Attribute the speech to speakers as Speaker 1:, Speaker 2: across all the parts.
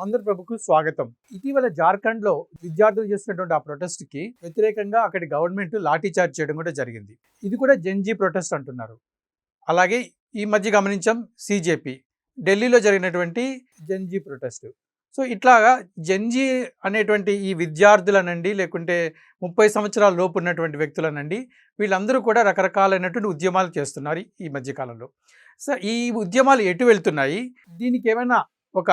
Speaker 1: ఆంధ్రప్రభకు స్వాగతం. ఇటీవల జార్ఖండ్‌లో విద్యార్థులు చేస్తున్నటువంటి ఆ ప్రొటెస్ట్‌కి వ్యతిరేకంగా అక్కడి గవర్నమెంట్ లాఠీ చార్జ్ చేయడం కూడా జరిగింది. ఇది కూడా జెన్‌జీ ప్రొటెస్ట్ అంటున్నారు. అలాగే ఈ మధ్య గమనించాం సీజేపీ. ఢిల్లీలో జరిగినటువంటి జెన్‌జీ ప్రొటెస్ట్. సో ఇట్లాగా జెన్‌జీ అనేటువంటి ఈ విద్యార్థులనండి, లేకుంటే 30 సంవత్సరాల లోపు ఉన్నటువంటి వ్యక్తులనండి, వీళ్ళందరూ కూడా రకరకాలైనటువంటి ఉద్యమాలు చేస్తున్నారు ఈ మధ్య కాలంలో. సో ఈ ఉద్యమాలు ఎటు వెళ్తున్నాయి? దీనికేమైనా ఒక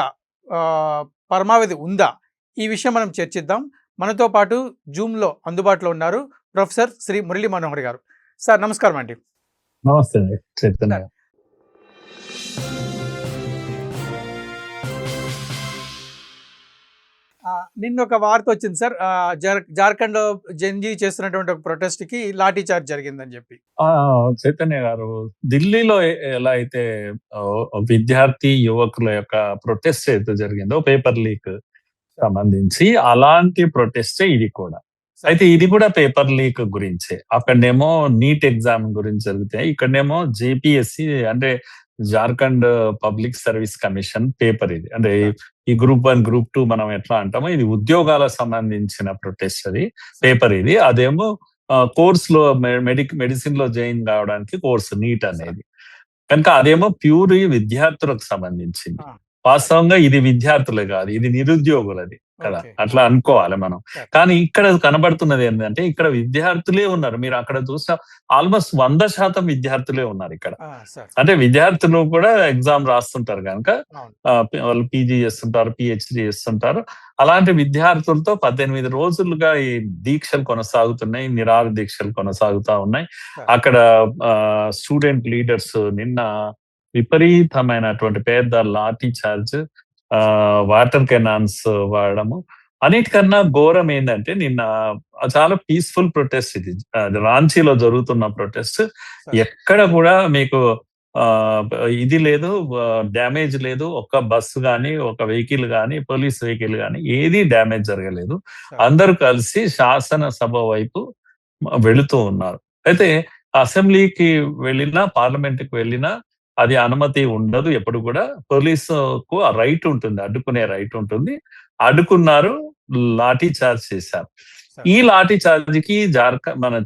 Speaker 1: పరమావధి ఉందా? ఈ విషయం మనం చర్చిద్దాం. మనతో పాటు జూమ్‌లో అందుబాటులో ఉన్నారు ప్రొఫెసర్ శ్రీ మురళీ మనోహర్ గారు. సార్ నమస్కారం అండి.
Speaker 2: నమస్తే అండి చైతన్య.
Speaker 1: నిన్న ఒక వార్త వచ్చింది సార్. జార్ఖండ్‌లో జెన్‌జీ చేస్తున్నటువంటి ఒక ప్రొటెస్ట్‌కి లాఠీ చార్జ్ జరిగిందని చెప్పి.
Speaker 2: చైతన్య గారు, ఢిల్లీలో ఎలా అయితే విద్యార్థి యువకుల యొక్క ప్రొటెస్ట్ అయితే జరిగిందో పేపర్ లీక్ సంబంధించి, అలాంటి ప్రొటెస్టే ఇది కూడా. అయితే ఇది కూడా పేపర్ లీక్ గురించే. అక్కడనేమో నీట్ ఎగ్జామ్ గురించి జరిగితే, ఇక్కడనేమో జేపీఎస్సి అంటే Jharkhand public service commission paper ఇది. అంటే ఈ గ్రూప్ 1, గ్రూప్ 2 మనం ఎట్లా అంటామో, ఇది ఉద్యోగాలకు సంబంధించిన ప్రొటెస్ట్ అది పేపర్ ఇది. అదేమో కోర్స్ లో మెడిసిన్ లో జాయిన్ కావడానికి కోర్స్ నీట్ అనేది. కనుక అదేమో ప్యూర్ విద్యార్థులకు సంబంధించింది. వాస్తవంగా ఇది విద్యార్థులే కాదు, ఇది నిరుద్యోగులది కదా, అట్లా అనుకోవాలి మనం. కానీ ఇక్కడ కనబడుతున్నది ఏంటంటే, ఇక్కడ విద్యార్థులే ఉన్నారు. మీరు అక్కడ చూసిన ఆల్మోస్ట్ 100% విద్యార్థులే ఉన్నారు ఇక్కడ. అంటే విద్యార్థులు కూడా ఎగ్జామ్ రాస్తుంటారు కనుక వాళ్ళు పీజీ చేస్తుంటారు, పిహెచ్డి చేస్తుంటారు. అలాంటి విద్యార్థులతో 18 రోజులుగా ఈ దీక్షలు కొనసాగుతున్నాయి, నిరాహార దీక్షలు కొనసాగుతా ఉన్నాయి. అక్కడ స్టూడెంట్ లీడర్స్ నిన్న విపరీతమైనటువంటి పెద్ద లాఠీ చార్జ్, వాటర్ కెనాన్స్ వాడడము. అన్నిటికన్నా ఘోరం ఏంటంటే, నిన్న చాలా పీస్ఫుల్ ప్రొటెస్ట్ ఇది. రాంచీలో జరుగుతున్న ప్రొటెస్ట్. ఎక్కడ కూడా మీకు ఇది లేదు, డ్యామేజ్ లేదు. ఒక్క బస్సు గాని, ఒక వెహికల్ గాని, పోలీస్ వెహికల్ గాని ఏది డ్యామేజ్ జరగలేదు. అందరూ కలిసి శాసనసభ వైపు వెళుతూ ఉన్నారు. అయితే అసెంబ్లీకి వెళ్ళినా, పార్లమెంట్ కి వెళ్ళినా అది అనుమతి ఉండదు. ఎప్పుడు కూడా పోలీసుకు ఆ రైట్ ఉంటుంది, అడ్డుకునే రైట్ ఉంటుంది. అడ్డుకున్నారు, లాఠీ చార్జ్ చేశారు. ఈ లాఠీ చార్జ్ కి మన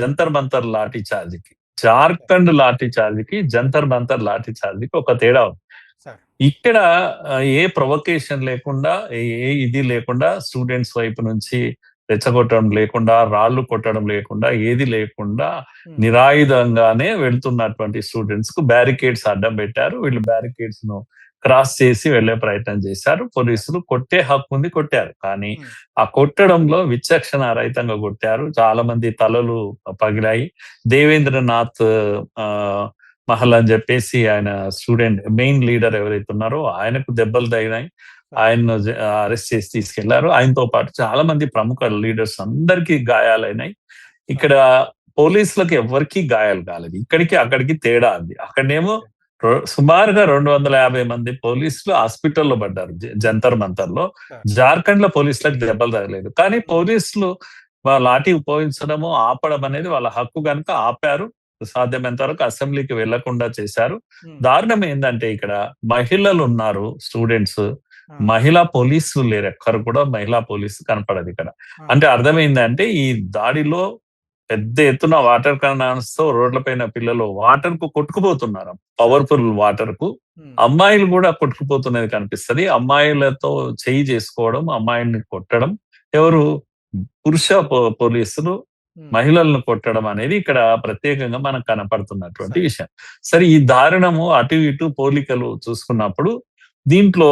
Speaker 2: జంతర్ మంతర్ లాఠీ చార్జ్ కి, జార్ఖండ్ లాఠీ చార్జ్ కి, జంతర్ మంతర్ లాఠీ చార్జ్ కి ఒక తేడా ఉంది. ఇక్కడ ఏ ప్రొవకేషన్ లేకుండా, ఏ ఇది లేకుండా, స్టూడెంట్స్ వైపు నుంచి రెచ్చగొట్టడం లేకుండా, రాళ్లు కొట్టడం లేకుండా, ఏది లేకుండా నిరాయుధంగానే వెళ్తున్నటువంటి స్టూడెంట్స్ కు బ్యారికేడ్స్ అడ్డం పెట్టారు. వీళ్ళు బ్యారికేడ్స్ ను క్రాస్ చేసి వెళ్లే ప్రయత్నం చేశారు. పోలీసులు కొట్టే హక్కు ఉంది, కొట్టారు. కానీ ఆ కొట్టడంలో విచక్షణ రహితంగా కొట్టారు. చాలా మంది తలలు పగిలాయి. దేవేంద్రనాథ్ మహల్ అని చెప్పేసి ఆయన స్టూడెంట్ మెయిన్ లీడర్ ఎవరైతే ఉన్నారో ఆయనకు దెబ్బలు తగినాయి. ఆయన్ను అరెస్ట్ చేసి తీసుకెళ్లారు. ఆయనతో పాటు చాలా మంది ప్రముఖ లీడర్స్ అందరికీ గాయాలైనాయి. ఇక్కడ పోలీసులకు ఎవరికి గాయాలు కాలేదు. ఇక్కడికి అక్కడికి తేడా ఉంది. అక్కడనేమో సుమారుగా 250 మంది పోలీసులు హాస్పిటల్లో పడ్డారు జంతర్ మంతర్ లో. జార్ఖండ్ లో పోలీసులకు దెబ్బలు తగలేదు. కానీ పోలీసులు లాఠీ ఉపయోగించడము, ఆపడం అనేది వాళ్ళ హక్కు కనుక ఆపారు. సాధ్యమైనంత వరకు అసెంబ్లీకి వెళ్లకుండా చేశారు. దారుణం ఏంటంటే, ఇక్కడ మహిళలు ఉన్నారు, స్టూడెంట్స్, మహిళా పోలీసులు లేరు. ఎక్కరు కూడా మహిళా పోలీసు కనపడదు ఇక్కడ. అంటే అర్థమైందంటే, ఈ దాడిలో పెద్ద ఎత్తున వాటర్ కెనాన్స్ తో రోడ్ల పైన పిల్లలు వాటర్ కు కొట్టుకుపోతున్నారు. పవర్ఫుల్ వాటర్ కు అమ్మాయిలు కూడా కొట్టుకుపోతున్నది కనిపిస్తది. అమ్మాయిలతో చేయి చేసుకోవడం, అమ్మాయిల్ని కొట్టడం, ఎవరు పురుష పోలీసులు మహిళలను కొట్టడం అనేది ఇక్కడ ప్రత్యేకంగా మనకు కనపడుతున్నటువంటి విషయం. సరే, ఈ దారుణము అటు ఇటు పోలికలు చూసుకున్నప్పుడు, దీంట్లో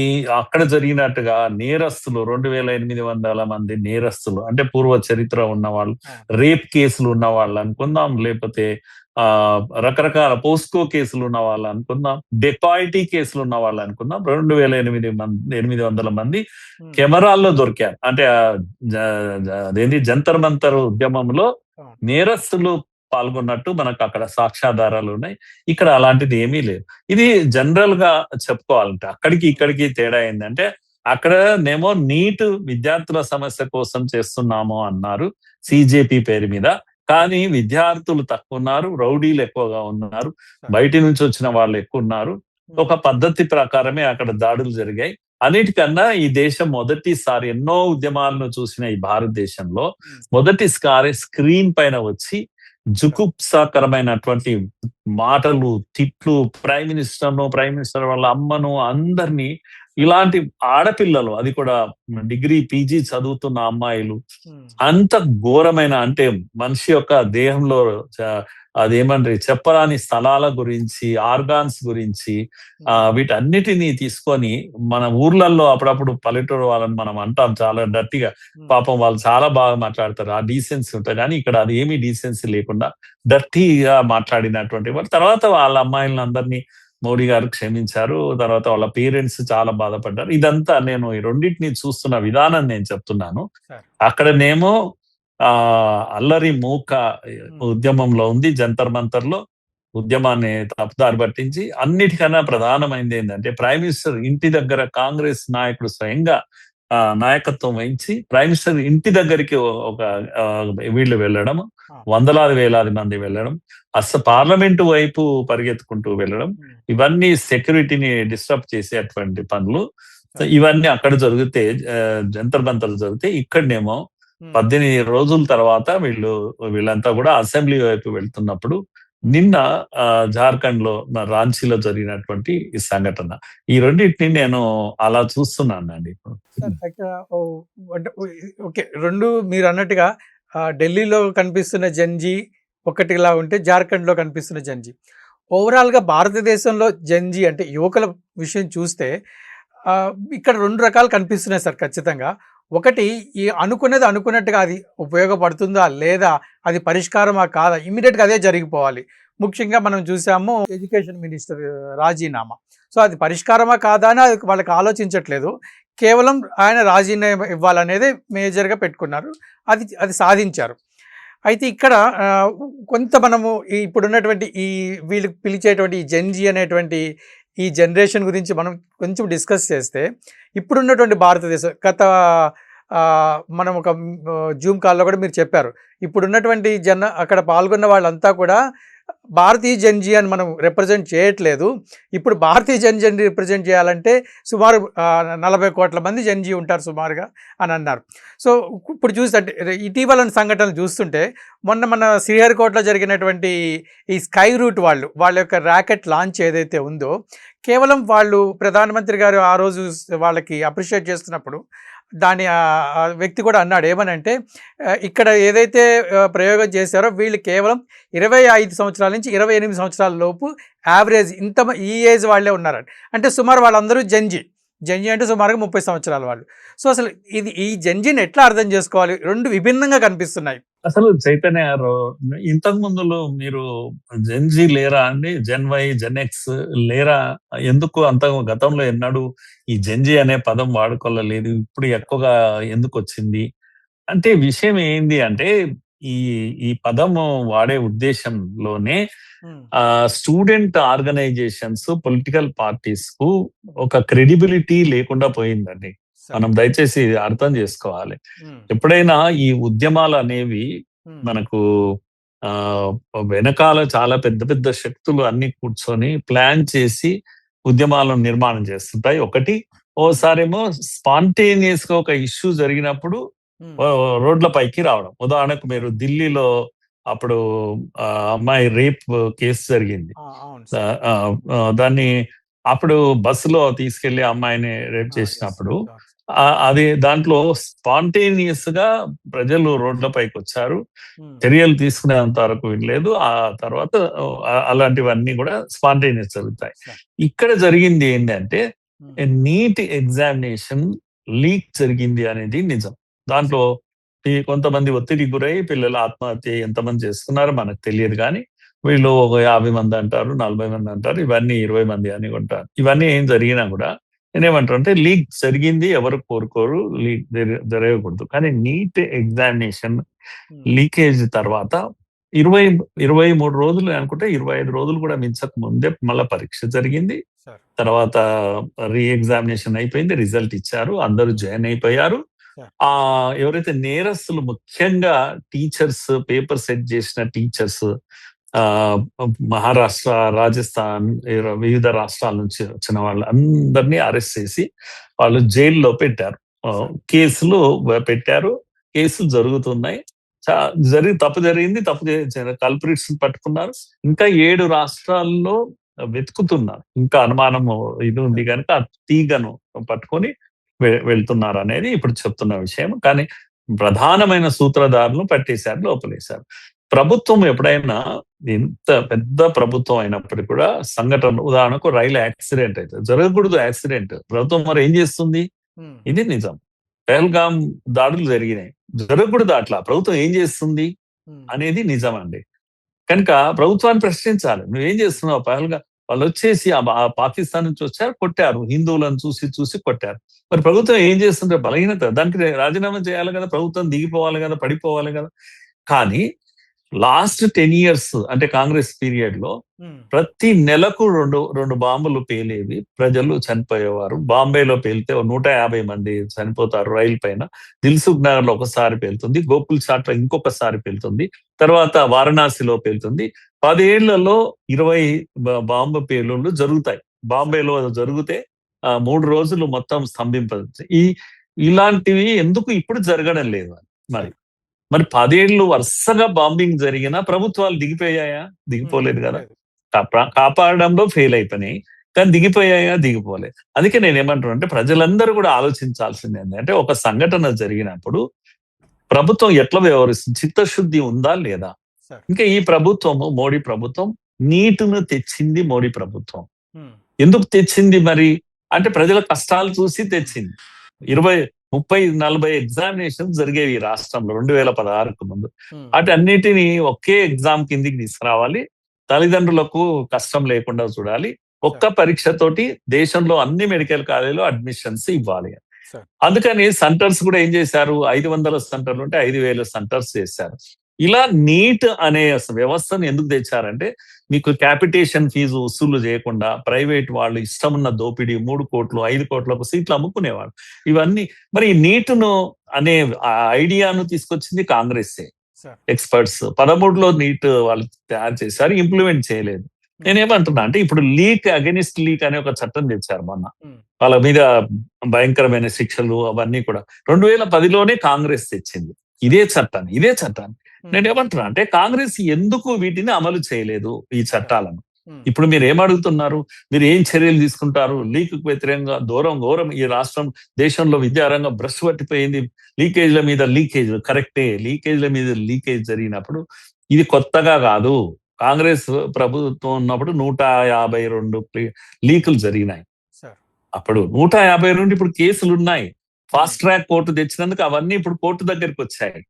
Speaker 2: ఈ అక్కడ జరిగినట్టుగా నేరస్తులు 2800 మంది నేరస్తులు, అంటే పూర్వ చరిత్ర ఉన్న వాళ్ళు, రేప్ కేసులు ఉన్న వాళ్ళు అనుకుందాం, లేకపోతే రకరకాల పోస్కో కేసులు ఉన్న వాళ్ళు అనుకుందాం, డెకాయిటీ కేసులు ఉన్న వాళ్ళు అనుకుందాం, 2800 మంది కెమెరాల్లో దొరికారు. అంటే అదేంటి జంతర్ మంతర్ ఉద్యమంలో నేరస్తులు పాల్గొన్నట్టు మనకు అక్కడ సాక్ష్యాధారాలు ఉన్నాయి. ఇక్కడ అలాంటిది ఏమీ లేదు. ఇది జనరల్ గా చెప్పుకోవాలంటే, అక్కడికి ఇక్కడికి తేడా ఏంటంటే, అక్కడనేమో నీట్ విద్యార్థుల సమస్య కోసం చేస్తున్నాము అన్నారు సిజేపీ పేరు మీద. కానీ విద్యార్థులు తక్కువ ఉన్నారు, రౌడీలు ఎక్కువగా ఉన్నారు, బయటి నుంచి వచ్చిన వాళ్ళు ఎక్కువ ఉన్నారు. ఒక పద్ధతి ప్రకారమే అక్కడ దాడులు జరిగాయి. అన్నిటికన్నా ఈ దేశం మొదటిసారి ఎన్నో ఉద్యమాలను చూసిన ఈ భారతదేశంలో మొదటిసారి స్క్రీన్ పైన వచ్చి జుగుప్సాకరమైనటువంటి మాటలు, తిట్లు, ప్రైమ్ మినిస్టర్ వాళ్ళ అమ్మను అందరినీ, ఇలాంటి ఆడపిల్లలు, అది కూడా డిగ్రీ పీజీ చదువుతున్న అమ్మాయిలు, అంత ఘోరమైన, అంటే మనిషి యొక్క దేహంలో అదేమంటారు చెప్పరాని స్థలాల గురించి, ఆర్గాన్స్ గురించి, వీటన్నిటినీ తీసుకొని మన ఊర్లలో అప్పుడప్పుడు పల్లెటూరు వాళ్ళని మనం అంటాం చాలా డర్టీగా, పాపం వాళ్ళు చాలా బాగా మాట్లాడతారు, ఆ డీసెన్సీ ఉంటుంది. కానీ ఇక్కడ అది ఏమీ డీసెన్సీ లేకుండా డర్టీగా మాట్లాడినటువంటి వారు. తర్వాత వాళ్ళ అమ్మాయిలను అందరినీ మోడీ గారు క్షమించారు. తర్వాత వాళ్ళ పేరెంట్స్ చాలా బాధపడ్డారు. ఇదంతా నేను ఈ రెండింటిని చూస్తున్న విధానం నేను చెప్తున్నాను. అక్కడనేమో అల్లరి మూక ఉద్యమంలో ఉంది, జంతర్ మంతర్ లో ఉద్యమాన్ని తప్పుదారి పట్టించి. అన్నిటికన్నా ప్రధానమైనది ఏంటంటే ప్రైమ్ మినిస్టర్ ఇంటి దగ్గర కాంగ్రెస్ నాయకుడు స్వయంగా నాయకత్వం వహించి ప్రైమ్ మినిస్టర్ ఇంటి దగ్గరికి ఒక వీళ్ళు వెళ్ళడం, వందలాది వేలాది మంది వెళ్ళడం, పార్లమెంటు వైపు పరిగెత్తుకుంటూ వెళ్ళడం, ఇవన్నీ సెక్యూరిటీని డిస్టర్బ్ చేసేటువంటి పనులు. ఇవన్నీ అక్కడ జరిగితే, జంతర్ మంతర్ జరిగితే, ఇక్కడనేమో 18 రోజుల తర్వాత వీళ్ళంతా కూడా అసెంబ్లీ వైపు వెళ్తున్నప్పుడు నిన్న జార్ఖండ్ లో రాంచీలో జరిగినటువంటి ఈ సంఘటన, ఈ రెండింటిని నేను అలా చూస్తున్నానండి.
Speaker 1: ఓకే, రెండు మీరు అన్నట్టుగా ఢిల్లీలో కనిపిస్తున్న జంజీ ఒకటిలా ఉంటే జార్ఖండ్ లో కనిపిస్తున్న జంజీ, ఓవరాల్ గా భారతదేశంలో జంజీ అంటే యువకుల విషయం చూస్తే ఇక్కడ రెండు రకాలు కనిపిస్తున్నాయి సార్ ఖచ్చితంగా. ఒకటి, ఈ అనుకున్నది అనుకున్నట్టుగా అది ఉపయోగపడుతుందా లేదా, అది పరిష్కారమా కాదా, ఇమీడియట్గా అదే జరిగిపోవాలి. ముఖ్యంగా మనం చూసాము ఎడ్యుకేషన్ మినిస్టర్ రాజీనామా. సో అది పరిష్కారమా కాదా అని వాళ్ళకి ఆలోచించట్లేదు, కేవలం ఆయన రాజీనామా ఇవ్వాలనేది మేజర్గా పెట్టుకున్నారు, అది సాధించారు. అయితే ఇక్కడ కొంత మనము ఇప్పుడున్నటువంటి ఈ వీళ్ళు పిలిచేటువంటి ఈ జెన్జీ అనేటువంటి ఈ జనరేషన్ గురించి మనం కొంచెం డిస్కస్ చేస్తే, ఇప్పుడున్నటువంటి భారతదేశం మనం ఒక జూమ్ కాల్లో కూడా మీరు చెప్పారు, ఇప్పుడున్నటువంటి అక్కడ పాల్గొన్న వాళ్ళంతా కూడా భారతీయ జెన్జీ అని మనం రిప్రజెంట్ చేయట్లేదు. ఇప్పుడు భారతీయ జెన్జీని రిప్రజెంట్ చేయాలంటే సుమారు 40 కోట్ల మంది జెన్జీ ఉంటారు సుమారుగా అని అన్నారు. సో ఇప్పుడు చూస్తే ఇటీవల సంఘటనలు చూస్తుంటే, మన శ్రీహరికోటలో జరిగినటువంటి ఈ స్కై రూట్ వాళ్ళ యొక్క ర్యాకెట్ లాంచ్ ఏదైతే ఉందో, కేవలం వాళ్ళు ప్రధానమంత్రి గారు ఆ రోజు వాళ్ళకి అప్రిషియేట్ చేస్తున్నప్పుడు దాని వ్యక్తి కూడా అన్నాడు ఏమనంటే, ఇక్కడ ఏదైతే ప్రయోగం చేశారో వీళ్ళు కేవలం 25 సంవత్సరాల నుంచి 28 సంవత్సరాల లోపు యావరేజ్ ఈ ఏజ్ వాళ్ళే ఉన్నారండి. అంటే సుమారు వాళ్ళందరూ జెన్జీ అంటే సుమారుగా 30 సంవత్సరాల వాళ్ళు. సో అసలు ఈ జెన్జీని ఎట్లా అర్థం చేసుకోవాలి? రెండు విభిన్నంగా కనిపిస్తున్నాయి.
Speaker 2: అసలు చైతన్య గారు, ఇంతకు ముందులో మీరు జెన్జీ లేరా అండి, జెన్ వై, జెన్ ఎక్స్ లేరా, ఎందుకు అంత గతంలో ఎన్నడూ ఈ జెన్జీ అనే పదం వాడుకోలేదు, ఇప్పుడు ఎక్కువగా ఎందుకు వచ్చింది అంటే, విషయం ఏంది అంటే, ఈ పదము వాడే ఉద్దేశంలోనే స్టూడెంట్ ఆర్గనైజేషన్స్, పొలిటికల్ పార్టీస్ కు ఒక క్రెడిబిలిటీ లేకుండా పోయిందండి. మనం దయచేసి అర్థం చేసుకోవాలి. ఎప్పుడైనా ఈ ఉద్యమాలు అనేవి మనకు వెనకాల చాలా పెద్ద పెద్ద శక్తులు అన్ని కూర్చొని ప్లాన్ చేసి ఉద్యమాలను నిర్మాణం చేస్తుంటాయి. ఒకటి, ఓసారేమో స్పాంటేనియస్ గా ఒక ఇష్యూ జరిగినప్పుడు రోడ్ల పైకి రావడం. ఉదాహరణకు మీరు ఢిల్లీలో అప్పుడు అమ్మాయి రేప్ కేసు జరిగింది, దాన్ని అప్పుడు బస్సులో తీసుకెళ్లి అమ్మాయిని రేప్ చేసినప్పుడు అది దాంట్లో స్పాంటేనియస్ గా ప్రజలు రోడ్ల పైకి వచ్చారు, చర్యలు తీసుకునేంత వరకు వినలేదు. ఆ తర్వాత అలాంటివన్నీ కూడా స్పాంటేనియస్ జరుగుతాయి. ఇక్కడ జరిగింది ఏంటంటే, నీట్ ఎగ్జామినేషన్ లీక్ జరిగింది అనేది నిజం. దాంట్లో కొంతమంది ఒత్తిడికి గురై పిల్లలు ఆత్మహత్య ఎంతమంది చేసుకున్నారో మనకు తెలియదు, కానీ వీళ్ళు ఒక 50 మంది అంటారు, 40 మంది అంటారు, ఇవన్నీ 20 మంది అని ఉంటారు. ఇవన్నీ ఏం జరిగినా కూడా నేనేమంటారు అంటే, లీక్ జరిగింది, ఎవరు కోరుకోరు, లీక్ జరగకూడదు. కానీ నీట్ ఎగ్జామినేషన్ లీకేజ్ తర్వాత 23 రోజులు అనుకుంటే, 25 రోజులు కూడా మించక ముందే మళ్ళీ పరీక్ష జరిగింది. తర్వాత రీ ఎగ్జామినేషన్ అయిపోయింది, రిజల్ట్ ఇచ్చారు, అందరూ జాయిన్ అయిపోయారు. ఎవరైతే నేరస్తులు, ముఖ్యంగా టీచర్స్, పేపర్ సెట్ చేసిన టీచర్స్, మహారాష్ట్ర, రాజస్థాన్ వివిధ రాష్ట్రాల నుంచి వచ్చిన వాళ్ళు అందరినీ అరెస్ట్ చేసి వాళ్ళు జైల్లో పెట్టారు. కేసులు పెట్టారు, కేసులు జరుగుతున్నాయి. తప్పు జరిగింది, కల్ప్రిట్స్ పట్టుకున్నారు. ఇంకా 7 రాష్ట్రాల్లో వెతుకుతున్నారు. ఇంకా అనుమానము ఇది ఉంది కనుక ఆ తీగను పట్టుకొని వెళ్తున్నారు అనేది ఇప్పుడు చెప్తున్న విషయం. కానీ ప్రధానమైన సూత్రధారులను పట్టేశారు, లోపలేశారు. ప్రభుత్వం ఎప్పుడైనా ఎంత పెద్ద ప్రభుత్వం అయినప్పటికీ కూడా సంఘటన, ఉదాహరణకు రైలు యాక్సిడెంట్ అయితే జరగకూడదు. యాక్సిడెంట్ ప్రభుత్వం మరి ఏం చేస్తుంది? ఇది నిజం. పెహల్గాం దాడులు జరిగినాయి, జరగకూడదు. అట్లా ప్రభుత్వం ఏం చేస్తుంది అనేది నిజం అండి. కనుక ప్రభుత్వాన్ని ప్రశ్నించాలి. నువ్వేం చేస్తున్నావు? పహల్గా వాళ్ళు వచ్చేసి పాకిస్తాన్ నుంచి వచ్చారు, కొట్టారు, హిందువులను చూసి కొట్టారు. మరి ప్రభుత్వం ఏం చేస్తుంటే బలహీనత, దానికి రాజీనామా చేయాలి కదా, ప్రభుత్వం దిగిపోవాలి కదా, పడిపోవాలి కదా. కానీ లాస్ట్ 10 years అంటే కాంగ్రెస్ పీరియడ్ లో ప్రతి నెలకు రెండు బాంబులు పేలేవి, ప్రజలు చనిపోయేవారు. బాంబేలో పేలితే 150 మంది చనిపోతారు రైలు పైన. దిల్సుఖ్ నగర్ లో ఒకసారి పేలుతుంది, గోకుల్ చాట్ లో ఇంకొకసారి పేలుతుంది, తర్వాత వారణాసిలో పేలుతుంది. 10 ఏళ్లలో 20 బాంబు పేలుళ్లు జరుగుతాయి. బాంబేలో జరిగితే 3 రోజులు మొత్తం స్తంభింపదు. ఇలాంటివి ఎందుకు ఇప్పుడు జరగడం లేదు? మరి 10 ఏళ్ళు వరుసగా బాంబింగ్ జరిగినా ప్రభుత్వాలు దిగిపోయాయా? దిగిపోలేదు కదా. కాపాడడంలో ఫెయిల్ అయిపోయినాయి, కానీ దిగిపోయాయా? దిగిపోలేదు. అందుకే నేనేమంటున్నా అంటే ప్రజలందరూ కూడా ఆలోచించాల్సింది ఏంటంటే, ఒక సంఘటన జరిగినప్పుడు ప్రభుత్వం ఎట్లా వ్యవహరిస్తుంది, చిత్తశుద్ధి ఉందా లేదా? ఇంకా ఈ ప్రభుత్వము, మోడీ ప్రభుత్వం నీటును తెచ్చింది. మోడీ ప్రభుత్వం ఎందుకు తెచ్చింది మరి అంటే, ప్రజల కష్టాలు చూసి తెచ్చింది. 20, 30, 40 ఎగ్జామినేషన్స్ జరిగేవి ఈ రాష్ట్రంలో 2016కు ముందు. అన్నిటినీ ఒకే ఎగ్జామ్ కిందికి తీసుకురావాలి, తల్లిదండ్రులకు కష్టం లేకుండా చూడాలి, ఒక్క పరీక్షతోటి దేశంలో అన్ని మెడికల్ కాలేజీలో అడ్మిషన్స్ ఇవ్వాలి. అందుకని సెంటర్స్ కూడా ఏం చేశారు? 500 సెంటర్లు ఉంటే 5,000 సెంటర్స్ చేశారు. ఇలా నీట్ అనే వ్యవస్థను ఎందుకు తెచ్చారంటే, మీకు క్యాపిటేషన్ ఫీజు వసూలు చేయకుండా ప్రైవేట్ వాళ్ళు ఇష్టమున్న దోపిడీ 3 కోట్లు 5 కోట్లకు సీట్లు అమ్ముకునేవాడు. ఇవన్నీ మరి నీటును అనే ఐడియాను తీసుకొచ్చింది కాంగ్రెస్సే. ఎక్స్పర్ట్స్ 13లో నీట్ వాళ్ళు తయారు చేశారు, ఇంప్లిమెంట్ చేయలేదు. నేనేమంటున్నా అంటే, ఇప్పుడు అగెనిస్ట్ లీక్ అనే ఒక చట్టం తెచ్చారు మొన్న. వాళ్ళ మీద భయంకరమైన శిక్షలు అవన్నీ కూడా 2010లోనే కాంగ్రెస్ తెచ్చింది ఇదే చట్టాన్ని. నేనేమంటున్నా అంటే, కాంగ్రెస్ ఎందుకు వీటిని అమలు చేయలేదు ఈ చట్టాలను? ఇప్పుడు మీరు ఏమడుగుతున్నారు? మీరు ఏం చర్యలు తీసుకుంటారు? లీక్ వ్యతిరేకంగా ఘోరం ఈ రాష్ట్రం, దేశంలో విద్యారంగం బ్రష్ పట్టిపోయింది. లీకేజ్ల మీద లీకేజ్, కరెక్టే, లీకేజ్ల మీద లీకేజ్ జరిగినప్పుడు ఇది కొత్తగా కాదు. కాంగ్రెస్ ప్రభుత్వం ఉన్నప్పుడు 152 లీకులు జరిగినాయి. అప్పుడు 152 ఇప్పుడు కేసులు ఉన్నాయి. ఫాస్ట్ ట్రాక్ కోర్టు తెచ్చినందుకు అవన్నీ ఇప్పుడు కోర్టు దగ్గరికి వచ్చాయి.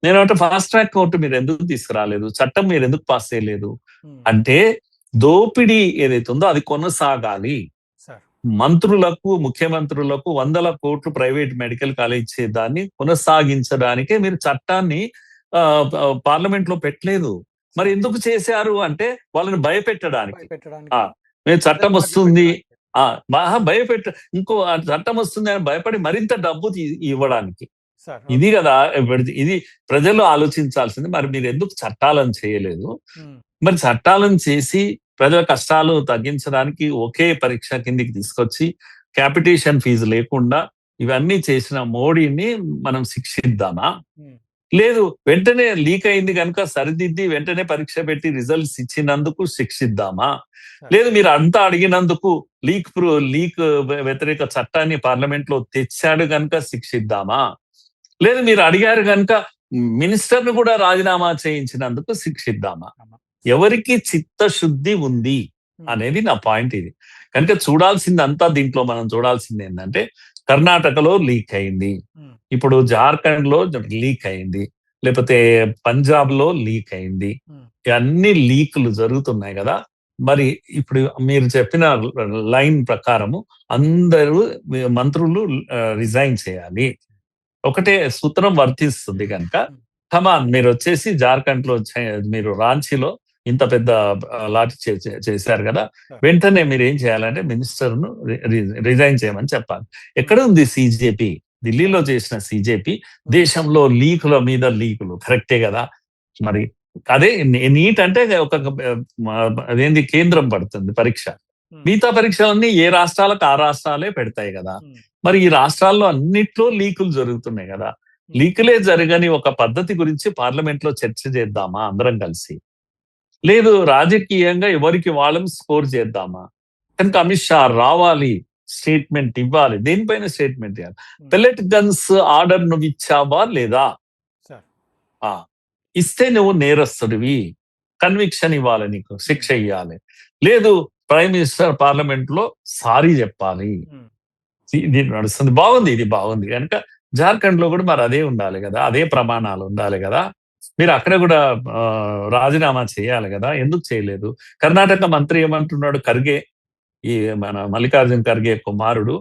Speaker 2: నేనంటే, ఫాస్ట్ ట్రాక్ కోర్టు మీరు ఎందుకు తీసుకురాలేదు? చట్టం మీరు ఎందుకు పాస్ చేయలేదు? అంటే దోపిడీ ఏదైతే ఉందో అది కొనసాగాలి. మంత్రులకు, ముఖ్యమంత్రులకు 100 కోట్లు ప్రైవేట్ మెడికల్ కాలేజ్ ఇచ్చేదాన్ని కొనసాగించడానికే మీరు చట్టాన్ని పార్లమెంట్ లో పెట్టలేదు. మరి ఎందుకు చేశారు అంటే, వాళ్ళని భయపెట్టడానికి. మేము చట్టం వస్తుంది ఇంకో చట్టం వస్తుంది అని భయపడి మరింత డబ్బు ఇవ్వడానికి. ఇది కదా ఇది ప్రజలు ఆలోచించాల్సింది. మరి మీరు ఎందుకు చట్టాలను చేయలేదు? మరి చట్టాలను చేసి ప్రజల కష్టాలు తగ్గించడానికి ఒకే పరీక్ష కిందికి తీసుకొచ్చి క్యాపిటేషన్ ఫీజు లేకుండా ఇవన్నీ చేసిన మోడీని మనం శిక్షిద్దామా? లేదు, వెంటనే లీక్ అయింది కనుక సరిదిద్ది వెంటనే పరీక్ష పెట్టి రిజల్ట్స్ ఇచ్చినందుకు శిక్షిద్దామా? లేదు, మీరు అంతా అడిగినందుకు లీక్ వ్యతిరేక చట్టాన్ని పార్లమెంట్ లో తెచ్చాడు కనుక శిక్షిద్దామా? లేదు, మీరు అడిగారు కనుక మినిస్టర్ను కూడా రాజీనామా చేయించినందుకు శిక్షిద్దామా? ఎవరికి చిత్తశుద్ధి ఉంది అనేది నా పాయింట్. ఇది కనుక చూడాల్సింది దీంట్లో మనం చూడాల్సింది ఏంటంటే, కర్ణాటకలో లీక్ అయింది, ఇప్పుడు జార్ఖండ్ లో లీక్ అయింది, లేకపోతే పంజాబ్ లో లీక్ అయింది. అన్ని లీకులు జరుగుతున్నాయి కదా. మరి ఇప్పుడు మీరు చెప్పిన లైన్ ప్రకారము అందరూ మంత్రులు రిజైన్ చేయాలి, ఒకటే సూత్రం వర్తిస్తుంది కనుక కమాన్ మీరు వచ్చేసి జార్ఖండ్ లో మీరు రాంచీలో ఇంత పెద్ద లాఠీ చేశారు కదా, వెంటనే మీరు ఏం చేయాలంటే మినిస్టర్ ను రిజైన్ చేయమని చెప్పాలి. ఎక్కడ ఉంది సిజేపీ? ఢిల్లీలో చేసిన సిజేపీ దేశంలో లీకుల మీద లీకులు, కరెక్టే కదా. మరి అదే నీట్ అంటే ఒక అదేంటి కేంద్రం పడుతుంది పరీక్ష. మిగతా పరీక్షలన్నీ ఏ రాష్ట్రాలకు ఆ రాష్ట్రాలే పెడతాయి కదా. మరి ఈ రాష్ట్రాల్లో అన్నిట్లో లీకులు జరుగుతున్నాయి కదా. లీకులే జరగని ఒక పద్ధతి గురించి పార్లమెంట్ లో చర్చ చేద్దామా అందరం కలిసి? లేదు రాజకీయంగా ఎవరికి వాళ్ళం స్కోర్ చేద్దామా? కనుక అమిత్ షా రావాలి, స్టేట్మెంట్ ఇవ్వాలి. దేనిపైన స్టేట్మెంట్ ఇవ్వాలి? పెల్లెట్ గన్స్ ఆర్డర్ నువ్వు ఇచ్చావా లేదా? ఆ ఇస్తే నువ్వు నేరస్తుడివి, కన్విక్షన్ ఇవ్వాలి, నీకు శిక్ష ఇవ్వాలి. లేదు ప్రైమ్ మినిస్టర్ పార్లమెంట్ లో సారీ చెప్పాలి. ఇది నడుస్తుంది, బాగుంది, ఇది బాగుంది. కనుక జార్ఖండ్ లో కూడా మరి అదే ఉండాలి కదా, అదే ప్రమాణాలు ఉండాలి కదా. మీరు అక్కడ కూడా రాజీనామా చేయాలి కదా, ఎందుకు చేయలేదు? కర్ణాటక మంత్రి ఏమంటున్నాడు, ఖర్గే, ఈ మన మల్లికార్జున్ ఖర్గే కుమారుడు,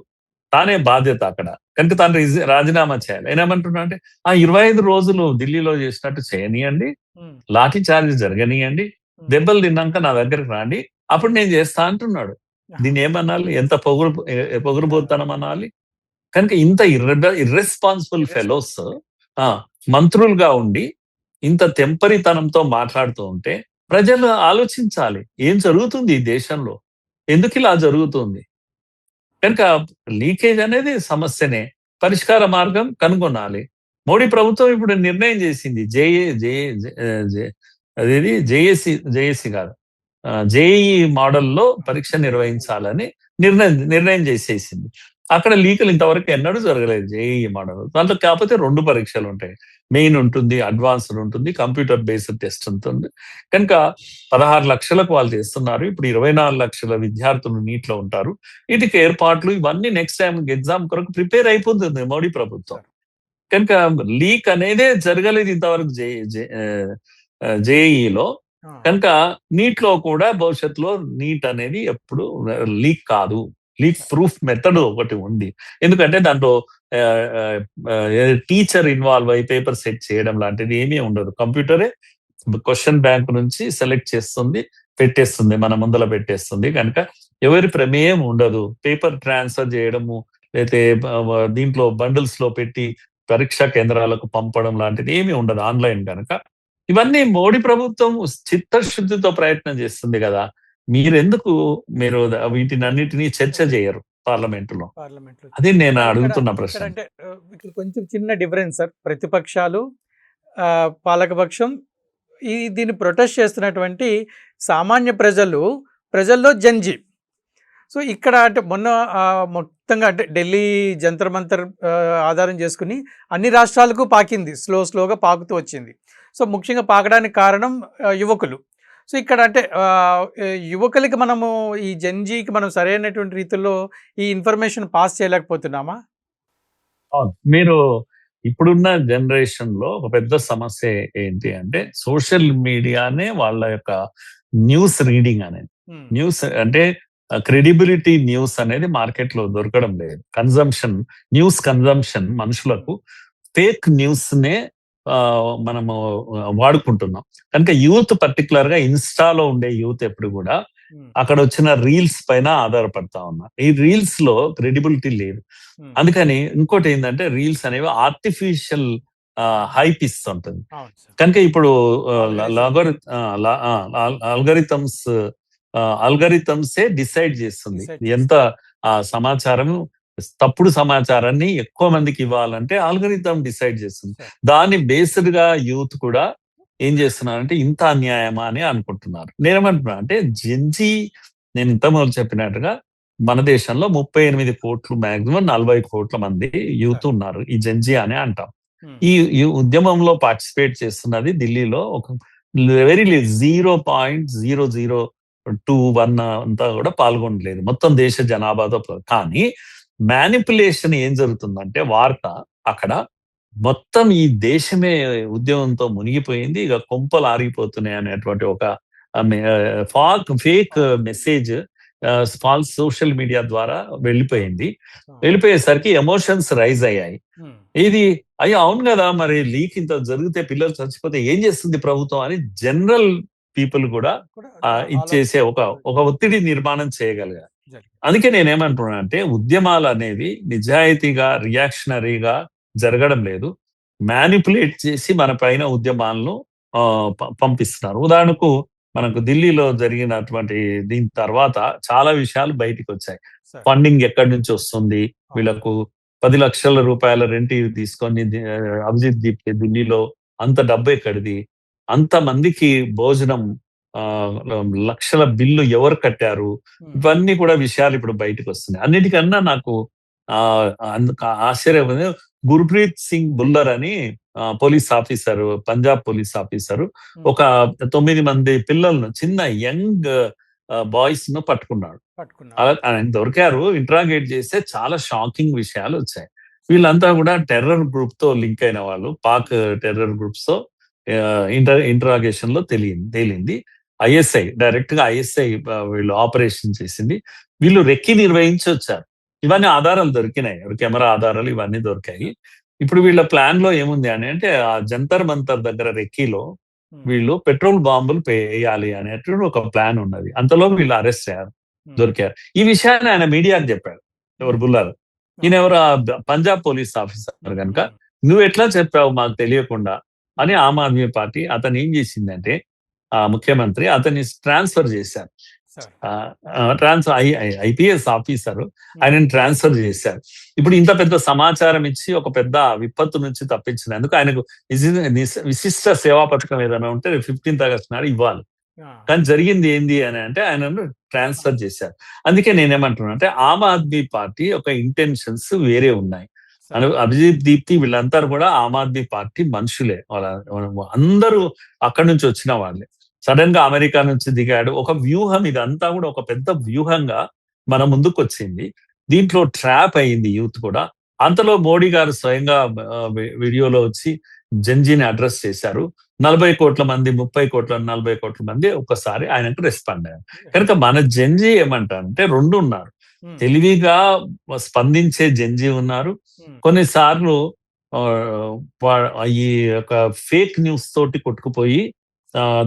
Speaker 2: తానే బాధ్యత అక్కడ, కనుక తాను రాజీనామా చేయాలి. ఆయన ఏమంటున్నా అంటే 25 రోజులు ఢిల్లీలో చేసినట్టు చేయనియండి, లాఠీ చార్జ్ జరగనియండి, దెబ్బలు తిన్నాక నా దగ్గరకు రండి, అప్పుడు నేను చేస్తా అంటున్నాడు. దీన్ని ఏమనాలి? ఎంత పొగురుబోతనం అనాలి? కనుక ఇంత ఇర్రెస్పాన్సిబుల్ ఫెలోస్ మంత్రులుగా ఉండి ఇంత తెంపరితనంతో మాట్లాడుతూ ఉంటే ప్రజలు ఆలోచించాలి, ఏం జరుగుతుంది ఈ దేశంలో, ఎందుకు ఇలా జరుగుతుంది? కనుక లీకేజ్ అనేది సమస్యనే, పరిష్కార మార్గం కనుగొనాలి. మోడీ ప్రభుత్వం ఇప్పుడు నిర్ణయం చేసింది, అదేది జేఏసీ కాదు, జేఈ మోడల్లో పరీక్ష నిర్వహించాలని నిర్ణయం చేసేసింది. అక్కడ లీకులు ఇంతవరకు ఎన్నడూ జరగలేదు జేఈ మోడల్. దాంట్లో కాకపోతే 2 పరీక్షలు ఉంటాయి, మెయిన్ ఉంటుంది, అడ్వాన్స్డ్ ఉంటుంది, కంప్యూటర్ బేస్డ్ టెస్ట్ ఉంటుంది. కనుక 16 లక్షలకు వాళ్ళు చేస్తున్నారు. ఇప్పుడు 24 లక్షల విద్యార్థులు నీట్లో ఉంటారు. వీటికి ఏర్పాట్లు ఇవన్నీ నెక్స్ట్ టైం ఎగ్జామ్ కొరకు ప్రిపేర్ అయిపోతుంది మోడీ ప్రభుత్వం. కనుక లీక్ అనేదే జరగలేదు ఇంతవరకు జేఈలో. కనుక నీట్లో కూడా భవిష్యత్తులో నీట్ అనేది ఎప్పుడు లీక్ కాదు. లీక్ ప్రూఫ్ మెథడ్ ఒకటి ఉంది, ఎందుకంటే దాంట్లో టీచర్ ఇన్వాల్వ్ అయ్యి పేపర్ సెట్ చేయడం లాంటిది ఏమీ ఉండదు. కంప్యూటరే క్వశ్చన్ బ్యాంక్ నుంచి సెలెక్ట్ చేస్తుంది, పెట్టేస్తుంది, మన ముందర పెట్టేస్తుంది. కనుక ఎవరి ప్రమేయం ఉండదు. పేపర్ ట్రాన్స్ఫర్ చేయడము, లేకపోతే దీంట్లో బండిల్స్ లో పెట్టి పరీక్షా కేంద్రాలకు పంపడం లాంటిది ఏమీ ఉండదు ఆన్లైన్. కనుక ఇవన్నీ మోడీ ప్రభుత్వం చిత్తశుద్ధితో ప్రయత్నం చేస్తుంది కదా. మీరు వీటిని అన్నిటినీ చర్చ చేయరు పార్లమెంటులో? అది నేను అడుగుతున్న ప్రశ్న.
Speaker 1: అంటే కొంచెం చిన్న డిఫరెన్స్ సార్. ప్రతిపక్షాలు, పాలకపక్షం, దీన్ని ప్రొటెస్ట్ చేస్తున్నటువంటి సామాన్య ప్రజల్లో జంజీ. సో ఇక్కడ అంటే మొత్తంగా అంటే ఢిల్లీ జంతర్ మంతర్ ఆధారం చేసుకుని అన్ని రాష్ట్రాలకు పాకింది, స్లోగా పాకుతూ వచ్చింది. సో ముఖ్యంగా పాకడానికి కారణం యువకులు. సో ఇక్కడ అంటే యువకులకి మనము ఈ జెన్జీకి మనం సరైనటువంటి రీతిలో ఈ ఇన్ఫర్మేషన్ పాస్ చేయలేకపోతున్నామా?
Speaker 2: మీరు ఇప్పుడున్న జనరేషన్ లో ఒక పెద్ద సమస్య ఏంటి అంటే సోషల్ మీడియానే వాళ్ళ యొక్క న్యూస్ రీడింగ్ అనేది. న్యూస్ అంటే క్రెడిబిలిటీ న్యూస్ అనేది మార్కెట్ లో దొరకడం లేదు. న్యూస్ కన్జంప్షన్ మనుషులకు ఫేక్ న్యూస్ నే మనము వాడుకుంటున్నాం. కనుక యూత్ పర్టికులర్ గా ఇన్స్టాలో ఉండే యూత్ ఎప్పుడు కూడా అక్కడ వచ్చిన రీల్స్ పైన ఆధారపడతా ఉన్నా. ఈ రీల్స్ లో క్రెడిబిలిటీ లేదు. అందుకని ఇంకోటి ఏంటంటే రీల్స్ అనేవి ఆర్టిఫిషియల్ హైప్ ఇస్తుంటుంది. కనుక ఇప్పుడు ఆల్గరిథమ్సే డిసైడ్ చేస్తుంది ఎంత సమాచారం, తప్పుడు సమాచారాన్ని ఎక్కువ మందికి ఇవ్వాలంటే ఆల్గరిథం డిసైడ్ చేస్తుంది. దాన్ని బేస్డ్ గా యూత్ కూడా ఏం చేస్తున్నారంటే ఇంత అన్యాయమా అని అనుకుంటున్నారు. నేనేమంటున్నా అంటే జెన్జీ, నేను ఇంతకుముందు చెప్పినట్టుగా మన దేశంలో 38 కోట్లు, మాక్సిమం 40 కోట్ల మంది యూత్ ఉన్నారు. ఈ జెన్జీ అనే అంటాం. ఈ ఉద్యమంలో పార్టిసిపేట్ చేస్తున్నది ఢిల్లీలో ఒక వెరీ 0.0021 అంతా కూడా పాల్గొనలేదు మొత్తం దేశ జనాభాతో. కానీ మ్యానిపులేషన్ ఏం జరుగుతుందంటే వార్త అక్కడ మొత్తం ఈ దేశమే ఉద్యమంతో మునిగిపోయింది, ఇక కొంపలు ఆరిపోతున్నాయి అనేటువంటి ఒక fake message false social media ద్వారా వెళ్ళిపోయేసరికి ఎమోషన్స్ రైజ్ అయ్యాయి. ఇది అయ్యో అవును కదా, మరి లీక్ ఇంత జరిగితే పిల్లలు చచ్చిపోతే ఏం చేస్తుంది ప్రభుత్వం అని జనరల్ పీపుల్ కూడా ఇచ్చేసే ఒక ఒత్తిడి నిర్మాణం చేయగలిగారు. అందుకే నేనేమంటున్నా అంటే ఉద్యమాలు అనేది నిజాయితీగా రియాక్షనరీగా జరగడం లేదు, మ్యానిపులేట్ చేసి మన పైన ఉద్యమాలను పంపిస్తున్నారు. ఉదాహరణకు మనకు ఢిల్లీలో జరిగినటువంటి దీని తర్వాత చాలా విషయాలు బయటికొచ్చాయి.
Speaker 1: సార్.
Speaker 2: ఫండింగ్ ఎక్కడి నుంచి వస్తుంది?
Speaker 1: అవును.
Speaker 2: వీళ్ళకు 10,00,000 రూపాయల రెంట్ తీసుకొని అభిజిత్ దీప్‌కి ఢిల్లీలో అంత డబ్బు ఎక్కడిది? అంతమందికి భోజనం లక్షల బిల్లు ఎవరు కట్టారు? ఇవన్నీ కూడా విషయాలు ఇప్పుడు బయటకొస్తున్నాయి. అన్నిటికన్నా నాకు ఆశ్చర్యం గుర్‌ప్రీత్ సింగ్ బుల్లర్ అని police officer, Punjab police officer ఒక 9 మంది పిల్లలను, చిన్న యంగ్ బాయ్స్‌ను పట్టుకున్నాడు. ఆయన దొరికారు. ఇంటరాగేట్ చేస్తే చాలా షాకింగ్ విషయాలు వచ్చాయి. వీళ్ళంతా కూడా టెర్రర్ గ్రూప్‌తో లింక్ అయిన వాళ్ళు. పాక్ టెర్రర్ గ్రూప్స్‌తో ఇంటరాగేషన్‌లో తేలింది. ఐఎస్ఐ డైరెక్ట్‌గా ఐఎస్ఐ వీళ్ళు ఆపరేషన్ చేసింది. వీళ్ళు రెక్కి నిర్వహించి వచ్చారు. ఇవన్నీ ఆధారాలు దొరికినాయి. కెమెరా ఆధారాలు ఇవన్నీ దొరికాయి. ఇప్పుడు వీళ్ళ ప్లాన్‌లో ఏముంది అంటే ఆ జంతర్ మంతర్ దగ్గర రెక్కీలో వీళ్ళు పెట్రోల్ బాంబులు వేయాలి అనేటువంటి ఒక ప్లాన్ ఉన్నది. అంతలో వీళ్ళు అరెస్ట్ అయ్యారు, దొరికారు. ఈ విషయాన్ని ఆయన మీడియాకి చెప్పాడు. ఎవరు బుల్లారు. ఈయన ఎవరు పంజాబ్ పోలీస్ ఆఫీసర్ కనుక నువ్వు ఎట్లా చెప్పావు మాకు తెలియకుండా అని ఆమ్ ఆద్మీ పార్టీ అతను ఏం చేసిందంటే ముఖ్యమంత్రి అతన్ని ట్రాన్స్ఫర్ చేశారు. ఐపీఎస్ ఆఫీసర్ ఆయనని ట్రాన్స్ఫర్ చేశారు. ఇప్పుడు ఇంత పెద్ద సమాచారం ఇచ్చి ఒక పెద్ద విపత్తు నుంచి తప్పించినందుకు ఆయనకు విశిష్ట సేవా పథకం ఏదైనా ఉంటే 15th ఆగస్టు నాడు ఇవ్వాలి. కానీ జరిగింది ఏంది అని అంటే ఆయనను ట్రాన్స్ఫర్ చేశారు. అందుకే నేనేమంటున్నా అంటే ఆమ్ ఆద్మీ పార్టీ ఒక ఇంటెన్షన్స్ వేరే ఉన్నాయి. అభిజిత్ దీప్తి వీళ్ళంతా కూడా ఆమ్ ఆద్మీ పార్టీ మనుషులే. అందరూ అక్కడి నుంచి వచ్చిన వాళ్ళే. సడన్ గా అమెరికా నుంచి దిగాడు. ఒక వ్యూహం, ఇదంతా కూడా ఒక పెద్ద వ్యూహంగా మన ముందుకు వచ్చింది. దీంట్లో ట్రాప్ అయింది యూత్ కూడా. అంతలో మోడీ గారు స్వయంగా వీడియోలో వచ్చి జంజీని అడ్రస్ చేశారు. 40 కోట్ల మంది, 30 కోట్ల 40 కోట్ల మంది ఒక్కసారి ఆయనకు రెస్పాండ్ అయ్యారు. కనుక మన జంజీ ఏమంటారంటే 2 ఉన్నారు. తెలివిగా స్పందించే జంజీ ఉన్నారు. కొన్నిసార్లు ఈ యొక్క ఫేక్ న్యూస్ తోటి కొట్టుకుపోయి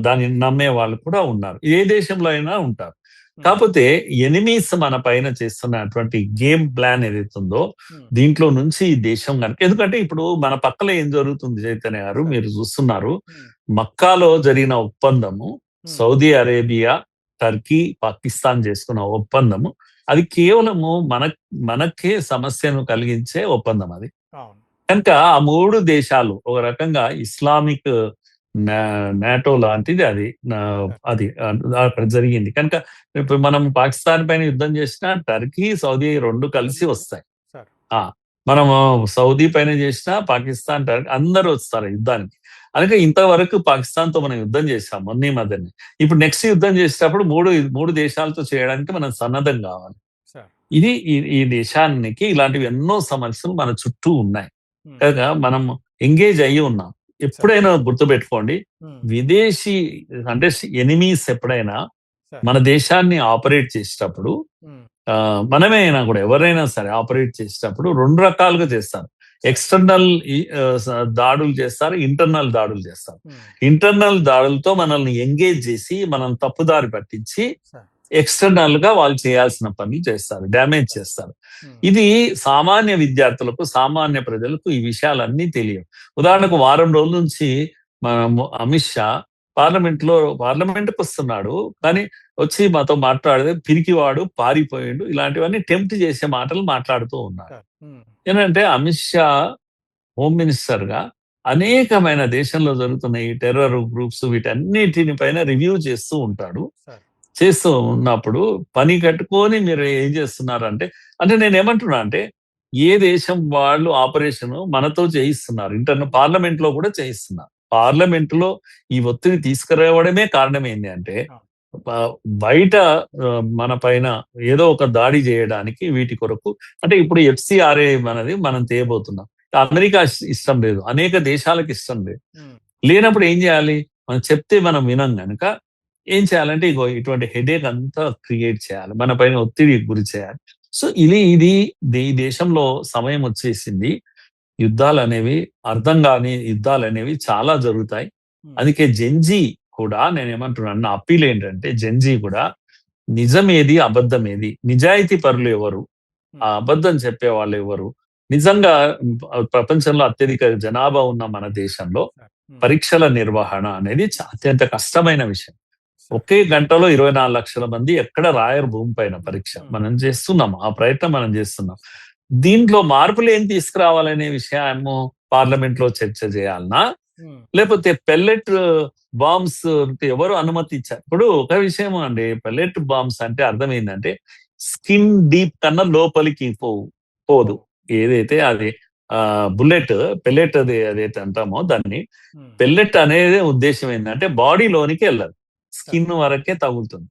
Speaker 2: దాన్ని నమ్మే వాళ్ళు కూడా ఉన్నారు. ఏ దేశంలో అయినా ఉంటారు. కాకపోతే ఎనిమీస్ మన పైన చేస్తున్నటువంటి గేమ్ ప్లాన్ ఏదైతుందో దీంట్లో నుంచి ఈ దేశం కనుక, ఎందుకంటే ఇప్పుడు మన పక్కన ఏం జరుగుతుంది చైతన్య గారు, మీరు చూస్తున్నారు. మక్కాలో జరిగిన ఒప్పందము, సౌదీ అరేబియా, టర్కీ, పాకిస్తాన్ చేసుకున్న ఒప్పందము, అది కేవలము మనకే సమస్యను కలిగించే ఒప్పందం అది. కనుక ఆ 3 దేశాలు ఒక రకంగా ఇస్లామిక్ నాటో లాంటిది అది అక్కడ జరిగింది. కనుక ఇప్పుడు మనం పాకిస్తాన్ పైన యుద్ధం చేసినా టర్కీ, సౌదీ 2 కలిసి వస్తాయి. మనము సౌదీ పైన చేసినా పాకిస్తాన్, టర్కీ అందరూ వస్తారు యుద్ధానికి. అందుకే ఇంతవరకు పాకిస్తాన్ తో మనం యుద్ధం చేసాం మొన్న మధ్యనే. ఇప్పుడు నెక్స్ట్ యుద్ధం చేసేటప్పుడు 3 దేశాలతో చేయడానికి మనం సన్నద్ధం కావాలి. ఇది ఈ దేశానికి ఇలాంటివి ఎన్నో సమస్యలు మన చుట్టూ ఉన్నాయి. కనుక మనం ఎంగేజ్ అయ్యి ఉన్నాం. ఎప్పుడైనా గుర్తుపెట్టుకోండి, విదేశీ అంటే ఎనిమీస్ ఎప్పుడైనా మన దేశాన్ని ఆపరేట్ చేసేటప్పుడు, మనమే అయినా కూడా ఎవరైనా సరే ఆపరేట్ చేసేటప్పుడు 2 రకాలుగా చేస్తారు. ఎక్స్టర్నల్ దాడులు చేస్తారు, ఇంటర్నల్ దాడులు చేస్తారు. ఇంటర్నల్ దాడులతో మనల్ని ఎంగేజ్ చేసి మనం తప్పుదారి పట్టించి ఎక్స్టర్నల్ గా వాళ్ళు చేయాల్సిన పనులు చేస్తారు, డ్యామేజ్ చేస్తారు. ఇది సామాన్య విద్యార్థులకు, సామాన్య ప్రజలకు ఈ విషయాలన్నీ తెలియవు. ఉదాహరణకు వారం రోజుల నుంచి అమిత్ షా పార్లమెంట్కి వస్తున్నాడు, కానీ వచ్చి మాతో మాట్లాడితే పిరికివాడు, పారిపోయాడు, ఇలాంటివన్నీ టెంప్ట్ చేసే మాటలు మాట్లాడుతూ ఉన్నారు. ఏంటంటే అమిత్ షా హోమ్ మినిస్టర్ గా అనేకమైన దేశంలో జరుగుతున్న ఈ టెర్రర్ గ్రూప్స్ వీటన్నిటిని పైన రివ్యూ చేస్తూ ఉంటాడు. చేస్తూ ఉన్నప్పుడు పని కట్టుకొని మీరు ఏం చేస్తున్నారంటే, నేను ఏమంటున్నా అంటే ఏ దేశం వాళ్ళు ఆపరేషన్ మనతో చేయిస్తున్నారు, పార్లమెంట్ లో కూడా చేయిస్తున్నారు. పార్లమెంట్ లో ఈ ఒత్తిడి తీసుకురావడమే కారణం ఏంటి అంటే బయట మన పైన ఏదో ఒక దాడి చేయడానికి వీటి కొరకు, అంటే ఇప్పుడు FCRA అనేది మనం తేయబోతున్నాం. అమెరికా ఇష్టం లేదు, అనేక దేశాలకు ఇష్టం లేదు. లేనప్పుడు ఏం చేయాలి, మనం చెప్తే మనం వినం కనుక ఏం చేయాలంటే ఇటువంటి హెడేక్ అంతా క్రియేట్ చేయాలి, మన పైన ఒత్తిడి గురి చేయాలి. సో ఈ దేశంలో సమయం వచ్చేసింది. యుద్ధాలు అనేవి అర్థం కాని యుద్ధాలు అనేవి చాలా జరుగుతాయి. అందుకే జెన్జీ కూడా నేనేమంటున్నాను, నా అప్పీల్ ఏంటంటే జెన్జీ కూడా నిజమేది, అబద్ధమేది, నిజాయితీ పరులు ఎవరు, ఆ అబద్ధం చెప్పే వాళ్ళు ఎవరు, నిజంగా ప్రపంచంలో అత్యధిక జనాభా ఉన్న మన దేశంలో పరీక్షల నిర్వహణ అనేది అత్యంత కష్టమైన విషయం. ఒకే గంటలో 24 లక్షల మంది ఎక్కడ రాయరు భూమి పైన పరీక్ష. మనం చేస్తున్నాం, ఆ ప్రయత్నం మనం చేస్తున్నాం. దీంట్లో మార్పులు ఏం తీసుకురావాలనే విషయము పార్లమెంట్ లో చర్చ చేయాలనా, లేకపోతే పెల్లెట్ బాంబ్స్ ఎవరు అనుమతి ఇచ్చారు? ఇప్పుడు ఒక విషయం అండి, పెల్లెట్ బాంబ్స్ అంటే అర్థం ఏంటంటే స్కిన్ డీప్ కన్నా లోపలికి పోదు. ఏదైతే అది బుల్లెట్ పెల్లెట్ అది అదైతే అంటామో దాన్ని, పెల్లెట్ అనేది ఉద్దేశం ఏంటంటే బాడీలోనికి వెళ్ళదు, స్కిన్ వరకే తగులుతుంది.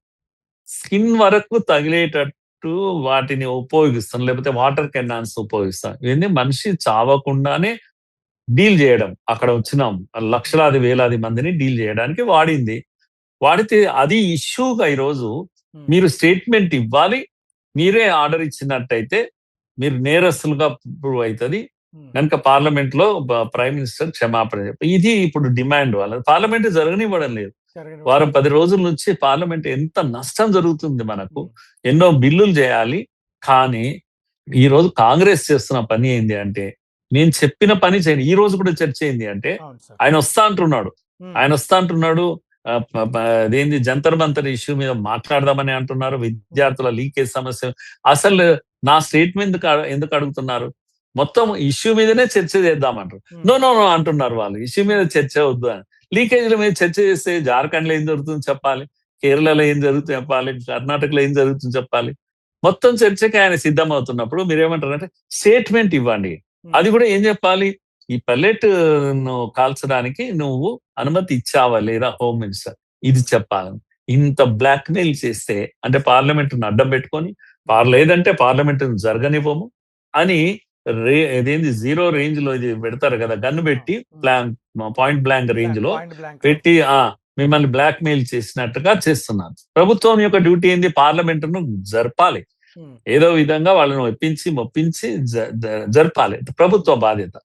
Speaker 2: స్కిన్ వరకు తగిలేటట్టు వాటిని ఉపయోగిస్తాం, లేకపోతే వాటర్ కెనాన్స్ ఉపయోగిస్తాం. ఇవన్నీ మనిషి చావకుండానే డీల్ చేయడం, అక్కడ వచ్చిన లక్షలాది వేలాది మందిని డీల్ చేయడానికి వాడితే అది ఇష్యూగా ఈరోజు మీరు స్టేట్మెంట్ ఇవ్వాలి. మీరే ఆర్డర్ ఇచ్చినట్టయితే మీరు నేరస్తులుగా ప్రూవ్ అవుతుంది కనుక పార్లమెంట్ లో ప్రైమ్ మినిస్టర్ క్షమాపణ చెప్పి, ఇది ఇప్పుడు డిమాండ్. వాళ్ళ పార్లమెంట్ జరగనివ్వడం లేదు. వారం 10 రోజుల నుంచి పార్లమెంట్ ఎంత నష్టం జరుగుతుంది మనకు. ఎన్నో బిల్లులు చేయాలి. కానీ ఈ రోజు కాంగ్రెస్ చేస్తున్న పని ఏంటి అంటే, నేను చెప్పిన పని చేయండి. ఈ రోజు కూడా చర్చ ఏంటి అంటే, ఆయన వస్తా అంటున్నాడు అదేంది జంతర్ మంతర్ ఇష్యూ మీద మాట్లాడదామని అంటున్నారు. విద్యార్థుల లీకేజ్ సమస్య, అసలు నా స్టేట్మెంట్ ఎందుకు అడుగుతున్నారు? మొత్తం ఇష్యూ మీదనే చర్చ చేద్దామంటారు. నో అంటున్నారు వాళ్ళు, ఇష్యూ మీద చర్చ వద్దు అని. లీకేజ్ల మీద చర్చ చేస్తే జార్ఖండ్ లో ఏం జరుగుతుందో చెప్పాలి, కేరళలో ఏం జరుగుతుంది చెప్పాలి, కర్ణాటకలో ఏం జరుగుతుందో చెప్పాలి. మొత్తం చర్చకి ఆయన సిద్ధమవుతున్నప్పుడు మీరేమంటారంటే స్టేట్మెంట్ ఇవ్వండి. అది కూడా ఏం చెప్పాలి, ఈ పెల్లెట్ కాల్చడానికి నువ్వు అనుమతి ఇచ్చావా లేదా హోమ్ మినిస్టర్, ఇది చెప్పాలి. ఇంత బ్లాక్ మెయిల్ చేస్తే అంటే పార్లమెంట్ అడ్డం పెట్టుకొని లేదంటే పార్లమెంట్ జరగనివ్వము అని ఇదేంది జీరో రేంజ్ లో ఇది పెడతారు కదా, గన్ను పెట్టి పాయింట్ బ్లాంక్ రేంజ్ లో పెట్టి మిమ్మల్ని బ్లాక్ మెయిల్ చేసినట్టుగా చేస్తున్నారు. ప్రభుత్వం యొక్క డ్యూటీ ఏంది? పార్లమెంట్ ను జరపాలి, ఏదో విధంగా వాళ్ళని మొప్పించి జరపాలి. ప్రభుత్వ బాధ్యత.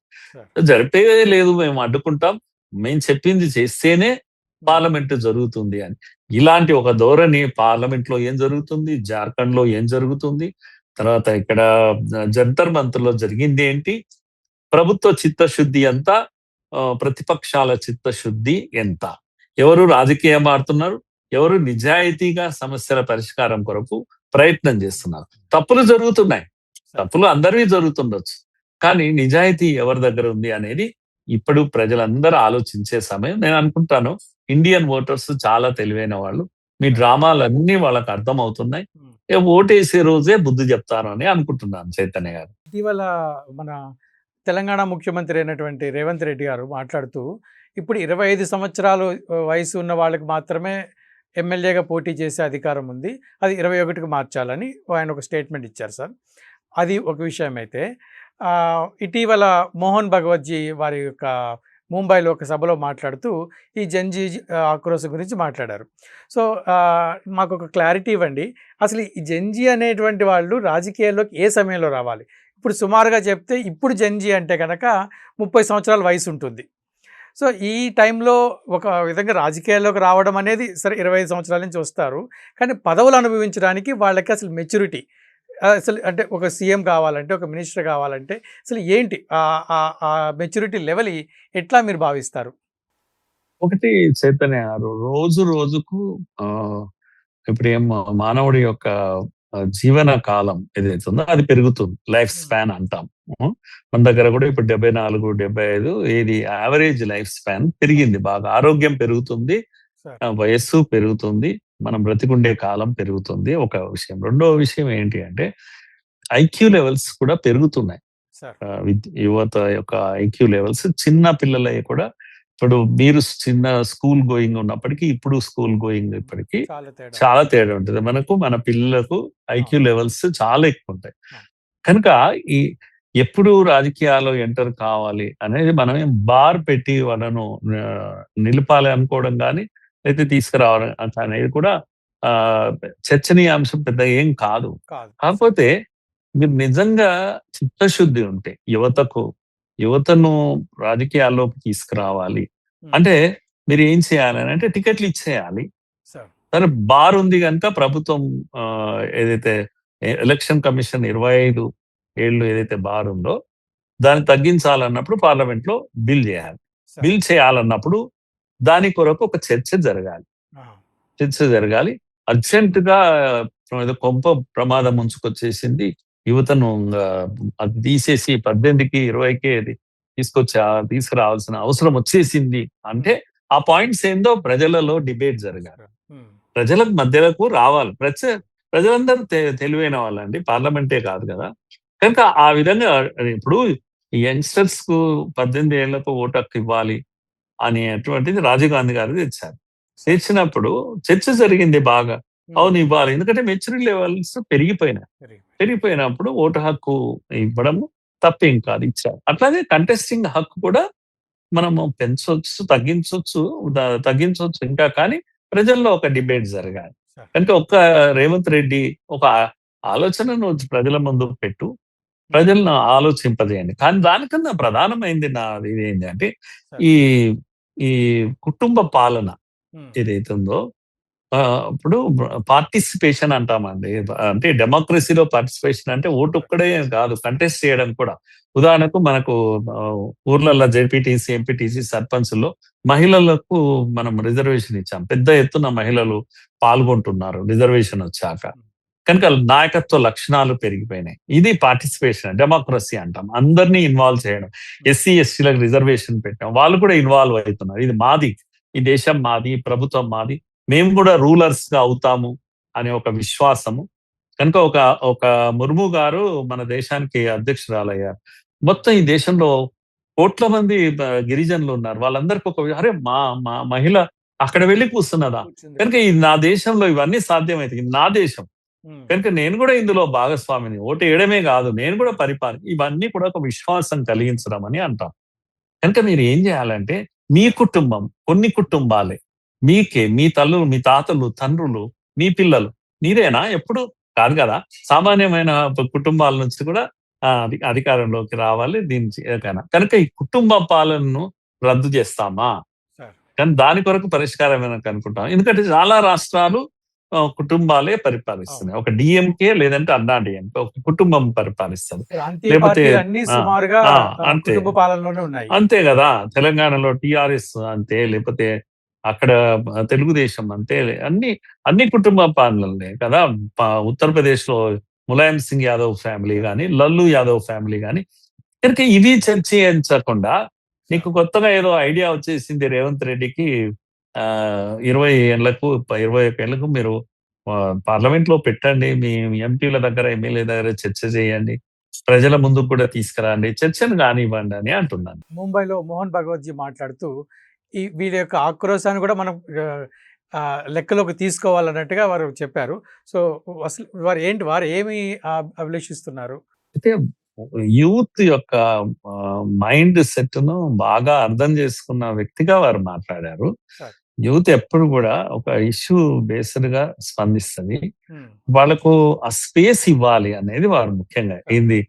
Speaker 2: జరిపేదే లేదు, మేము అడ్డుకుంటాం, మేము చెప్పింది చేస్తేనే పార్లమెంట్ జరుగుతుంది అని. ఇలాంటి ఒక ధోరణి పార్లమెంట్ లో ఏం జరుగుతుంది, జార్ఖండ్ లో ఏం జరుగుతుంది, తర్వాత ఇక్కడ జంతర్ మంతర్లో జరిగింది ఏంటి, ప్రభుత్వ చిత్తశుద్ధి ఎంత, ప్రతిపక్షాల చిత్తశుద్ధి ఎంత, ఎవరు రాజకీయం ఆడుతున్నారు, ఎవరు నిజాయితీగా సమస్యల పరిష్కారం కొరకు ప్రయత్నం చేస్తున్నారు. తప్పులు జరుగుతున్నాయి, తప్పులు అందరివి జరుగుతుండొచ్చు, కానీ నిజాయితీ ఎవరి దగ్గర ఉంది అనేది ఇప్పుడు ప్రజలందరూ ఆలోచించే సమయం. నేను అనుకుంటాను ఇండియన్ ఓటర్స్ చాలా తెలివైన వాళ్ళు, మీ డ్రామాలన్నీ వాళ్ళకి అర్థం అవుతున్నాయి. ఓటేసే రోజే బుద్ధి చెప్తారు అని అనుకుంటున్నాను చైతన్య గారు.
Speaker 1: ఇటీవల మన తెలంగాణ ముఖ్యమంత్రి అయినటువంటి రేవంత్ రెడ్డి గారు మాట్లాడుతూ, ఇప్పుడు 25 సంవత్సరాలు వయసు ఉన్న వాళ్ళకి మాత్రమే ఎమ్మెల్యేగా పోటీ చేసే అధికారం ఉంది, అది 21కి మార్చాలని ఆయన ఒక స్టేట్మెంట్ ఇచ్చారు సార్. అది ఒక విషయం అయితే, ఇటీవల మోహన్ భగవత్జీ వారి యొక్క ముంబైలో ఒక సభలో మాట్లాడుతూ ఈ జంజీ ఆక్రోశం గురించి మాట్లాడారు. సో మాకు ఒక క్లారిటీ ఇవ్వండి, అసలు ఈ జంజీ అనేటువంటి వాళ్ళు రాజకీయాల్లోకి ఏ సమయంలో రావాలి? ఇప్పుడు సుమారుగా చెప్తే ఇప్పుడు జంజీ అంటే కనుక 30 సంవత్సరాల వయసు ఉంటుంది. సో ఈ టైంలో ఒక విధంగా రాజకీయాల్లోకి రావడం అనేది సరే 25 సంవత్సరాల నుంచి వస్తారు, కానీ పదవులు అనుభవించడానికి వాళ్ళకి అసలు మెచ్యూరిటీ, అసలు అంటే ఒక సీఎం కావాలంటే, ఒక మినిస్టర్ కావాలంటే అసలు ఏంటి ఆ మెచ్యూరిటీ లెవెల్ ఎట్లా మీరు భావిస్తారు?
Speaker 2: ఒకటి చైతన్య గారు, రోజుకు ఇప్పుడు మానవుడి యొక్క జీవన కాలం ఏదైతే ఉందో అది పెరుగుతుంది, లైఫ్ స్పాన్ అంటాం. మన దగ్గర కూడా ఇప్పుడు 74, 75 ఏది యావరేజ్ లైఫ్ స్పాన్ పెరిగింది బాగా. ఆరోగ్యం పెరుగుతుంది, వయస్సు పెరుగుతుంది, మనం బ్రతికుండే కాలం పెరుగుతుంది, ఒక విషయం. రెండవ విషయం ఏంటి అంటే ఐక్యూ లెవెల్స్ కూడా పెరుగుతున్నాయి. యువత యొక్క ఐక్యూ లెవెల్స్, చిన్న పిల్లలవి కూడా. ఇప్పుడు మీరు చిన్న స్కూల్ గోయింగ్ ఉన్నప్పటికీ ఇప్పుడు స్కూల్ గోయింగ్ ఇప్పటికీ చాలా తేడా ఉంటుంది. మన పిల్లలకు ఐక్యూ లెవెల్స్ చాలా ఎక్కువ ఉంటాయి. కనుక ఎప్పుడు రాజకీయాల్లో ఎంటర్ కావాలి అనేది మనం బార్ పెట్టి వాళ్ళను నిలపాలి అనుకోవడం కానీ అయితే తీసుకురావడం అనేది కూడా చర్చనీయాంశం పెద్ద ఏం కాదు. కాకపోతే మీరు నిజంగా చిత్తశుద్ధి ఉంటే యువతను రాజకీయాల్లోకి తీసుకురావాలి అంటే మీరు ఏం చేయాలి అంటే టికెట్లు ఇచ్చేయాలి. సరే, బార్ ఉంది కనుక ప్రభుత్వం ఏదైతే ఎలక్షన్ కమిషన్ 25 ఏళ్ళు ఏదైతే బార్ ఉందో దాన్ని తగ్గించాలన్నప్పుడు పార్లమెంట్ లో బిల్ చేయాలి.
Speaker 1: సార్.
Speaker 2: బిల్ చేయాలన్నప్పుడు దాని కొరకు ఒక చర్చ జరగాలి.
Speaker 1: ఆ!
Speaker 2: చర్చ జరగాలి. అర్జెంట్‌గా ఏదో కొంప ప్రమాదం ముంచుకొచ్చేసింది. యువతను అది తీసేసి 18కి, 20కే అది తీసుకురావాల్సిన అవసరం వచ్చేసింది అంటే, ఆ పాయింట్స్ ఏందో ప్రజలలో డిబేట్ జరగాలి.
Speaker 1: హ్మ్.
Speaker 2: ప్రజలకు మధ్యలకు రావాలి. ప్రజలందరూ తెలివైన వాళ్ళండి. పార్లమెంటే కాదు కదా! కనుక ఆ విధంగా ఇప్పుడు యంగ్‌స్టర్స్‌కు 18 ఏళ్లకు ఓటు హక్కు ఇవ్వాలి అనేటువంటిది రాజీవ్ గాంధీ గారు తెచ్చారు.
Speaker 1: సార్.
Speaker 2: తెచ్చినప్పుడు చర్చ జరిగింది బాగా.
Speaker 1: హ్మ్.
Speaker 2: అవును ఇవ్వాలి. ఎందుకంటే మెచ్యూరిటీ లెవెల్స్ పెరిగిపోయినాయి.
Speaker 1: Very good.
Speaker 2: పెరిగిపోయినప్పుడు ఓటు హక్కు ఇవ్వడము తప్పేం కాదు ఇచ్చారు. అట్లాగే కంటెస్టింగ్ హక్కు కూడా మనము పెంచొచ్చు, తగ్గించొచ్చు ఇంకా కానీ ప్రజల్లో ఒక డిబేట్ జరగాలి.
Speaker 1: సార్.
Speaker 2: కనుక రేవంత్ రెడ్డి ఒక ఆలోచనను ప్రజల ముందు పెట్టు.
Speaker 1: హ్మ్.
Speaker 2: ప్రజలను ఆలోచింపజేయండి. కానీ దానికన్నా ప్రధానమైంది ఇదేంటి అంటే
Speaker 1: సార్.
Speaker 2: ఈ, ఈ కుటుంబ పాలన
Speaker 1: హ్మ్.
Speaker 2: ఏదైతే ఉందో ఇప్పుడు పార్టిసిపేషన్ అంటామండి. అంటే డెమోక్రసీలో పార్టిసిపేషన్ అంటే ఓటు ఒక్కడే కాదు కంటెస్ట్ చేయడం కూడా. ఉదాహరణకు మనకు ఊర్లలో జెడ్పీటీసీ, ఎంపీటీసీ, సర్పంచ్‌లో మహిళలకు మనం రిజర్వేషన్ ఇచ్చాం. పెద్ద ఎత్తున మహిళలు పాల్గొంటున్నారు రిజర్వేషన్ వచ్చాక.
Speaker 1: హ్మ్.
Speaker 2: కనుక నాయకత్వ లక్షణాలు పెరిగిపోయినాయి. ఇది పార్టిసిపేషన్, డెమోక్రసీ అంటాం. అందరినీ ఇన్వాల్వ్ చేయడం. ఎస్సీ, ఎస్టీలకు రిజర్వేషన్ పెట్టాం. వాళ్ళు కూడా ఇన్వాల్వ్ అవుతున్నారు. ఇది మాది. ఈ దేశం మాది, ఈ ప్రభుత్వం మాది. మేము కూడా రూలర్స్‌గా అవుతాము అనే ఒక విశ్వాసము. కనుక ఒక ఒక ముర్ము గారు మన దేశానికి అధ్యక్షురాలయ్యారు. మొత్తం ఈ దేశంలో కోట్ల మంది గిరిజనులు ఉన్నారు. వాళ్ళందరికీ అరే! మా మా మహిళ అక్కడ వెళ్లి కూర్చున్నదా?
Speaker 1: కూర్చుంది
Speaker 2: కనుక
Speaker 1: కదా!
Speaker 2: ఇది నా దేశంలో ఇవన్నీ సాధ్యమైతాయి. ఇది నా దేశం.
Speaker 1: హ్మ్.
Speaker 2: కనుక నేను కూడా ఇందులో భాగస్వామిని. ఓటేయడమే కాదు నేను కూడా ఇవన్నీ కూడా ఒక విశ్వాసం కలిగించడం అని అంటాం. కనుక మీరు ఏం చేయాలంటే మీ కుటుంబం, కొన్ని కుటుంబాలే మీకే మీ తాతలు, తండ్రులు, మీ పిల్లలు మీరేనా ఎప్పుడు కాదు కదా! సామాన్యమైన కుటుంబాల నుంచి కూడా అధికారంలోకి రావాలి. కనుక ఈ కుటుంబ పాలనను రద్దు చేస్తామా?
Speaker 1: సార్.
Speaker 2: కానీ దాని కొరకు పరిష్కారం ఏమైనా కనుక్కుంటాం. ఎందుకంటే చాలా రాష్ట్రాలు కుటుంబాలే
Speaker 1: అవును.
Speaker 2: పరిపాలిస్తున్నాయి. ఒక డీఎంకే లేదంటే అన్నా డీఎంకే ఒక కుటుంబం పరిపాలిస్తది.
Speaker 1: ప్రాంతీయ
Speaker 2: లేపోతే
Speaker 1: పార్టీలన్నీ
Speaker 2: ఆ!
Speaker 1: సుమారుగా
Speaker 2: ఆ! అంతే.
Speaker 1: కుటుంబ పాలనలోనే ఉన్నాయి.
Speaker 2: అంతే గదా! తెలంగాణలో టీఆర్ఎస్ అంతే. లేపోతే అక్కడ తెలుగుదేశం అంతే. అన్ని కుటుంబ పాలనలే కదా! ఉత్తరప్రదేశ్‌లో ములాయం సింగ్ యాదవ్ ఫ్యామిలీ
Speaker 1: సార్.
Speaker 2: గాని, లల్లు యాదవ్ ఫ్యామిలీ గాని, కనుక ఇవి చర్చించకుండా నీకు
Speaker 1: సార్.
Speaker 2: కొత్తగా ఏదో ఐడియా వచ్చేసింది రేవంత్ రెడ్డికి 20 ఏళ్లకు 21 ఏళ్లకు మీరు పార్లమెంట్‌లో పెట్టండి. మీ ఎంపీల దగ్గర, ఎమ్మెల్యే దగ్గర చర్చ చేయండి. ప్రజల ముందుకు కూడా తీసుకురండి. చర్చను గానివ్వండి అని అంటున్నాను.
Speaker 1: ముంబైలో మోహన్ భగవత్‌జీ మాట్లాడుతూ, వీళ్ళ యొక్క ఆక్రోశాన్ని కూడా మనం లెక్కలోకి తీసుకోవాలన్నట్టుగా వారు చెప్పారు. సో, అసలు వారు ఏమి అభిలషిస్తున్నారు?
Speaker 2: అయితే యూత్ యొక్క మైండ్ సెట్‌ను బాగా అర్థం చేసుకున్న వ్యక్తిగా వారు మాట్లాడారు.
Speaker 1: సార్.
Speaker 2: యూత్ ఎప్పుడు కూడా ఒక ఇష్యూ బేస్డ్‌గా స్పందిస్తది.
Speaker 1: హ్మ్.
Speaker 2: వాళ్ళకు ఆ స్పేస్ ఇవ్వాలి అనేది వారు ముఖ్యంగా
Speaker 1: సార్.
Speaker 2: ఏంది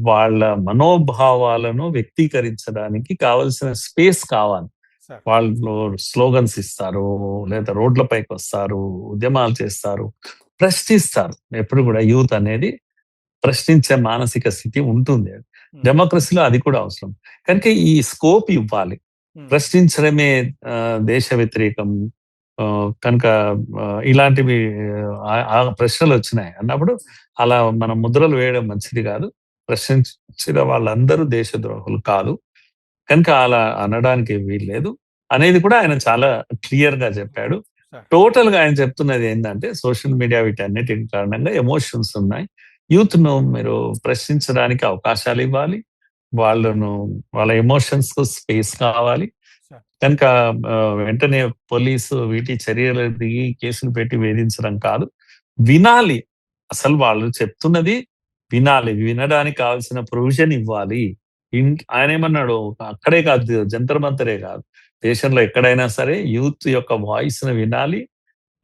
Speaker 2: వాళ్ళ మనోభావాలను వ్యక్తీకరించడానికి కావాల్సిన స్పేస్ కావాలి.
Speaker 1: సార్.
Speaker 2: వాళ్ళు స్లోగన్స్ ఇస్తారు. లేదా రోడ్లపైకొస్తారు. ఉద్యమాలు చేస్తారు. ప్రశ్నిస్తారు. ఎప్పుడు కూడా యూత్ అనేది ప్రశ్నించే మానసిక స్థితి ఉంటుంది.
Speaker 1: హ్మ్.
Speaker 2: డెమోక్రసీలో అది కూడా అవసరం. కనుక ఈ స్కోప్ ఇవ్వాలి.
Speaker 1: హ్మ్.
Speaker 2: ప్రశ్నించడమే దేశ వ్యతిరేకం. కనుక ఇలాంటివి ఆ ప్రశ్నలొచ్చినాయి అన్నప్పుడు అలా మనం ముద్రలు వేయడం మంచిది గాదు. ప్రశ్నించిన వాళ్ళందరూ దేశద్రోహులు కాదు. కనుక అలా అనడానికి వీల్లేదు. అనేది కూడా ఆయన చాలా క్లియర్‌గా చెప్పాడు.
Speaker 1: సార్.
Speaker 2: టోటల్‌గా ఆయన చెప్తున్నది ఏందంటే సోషల్ మీడియా వీటన్నిటి కారణంగా ఎమోషన్స్ ఉన్నాయి. యూత్‌ను మీరు ప్రశ్నించడానికి అవకాశాలివ్వాలి. వాళ్ళను వాళ్ళ ఎమోషన్స్‌కు స్పేస్ కావాలి.
Speaker 1: సార్.
Speaker 2: కనుక వెంటనే పోలీసు వీటి చర్యలు దిగి కేసులు పెట్టి వేధించడం కాదు. వినాలి. అసలు వాళ్ళు చెప్తున్నది వినాలి. వినడానికి కావాల్సిన ప్రొవిజన్ ఇవ్వాలి. ఆయనేమన్నాడు అక్కడే కాదు జంతర్ మంతరే కాదు. దేశంలో ఎక్కడైనా సరే యూత్ యొక్క వాయిస్‌ని వినాలి.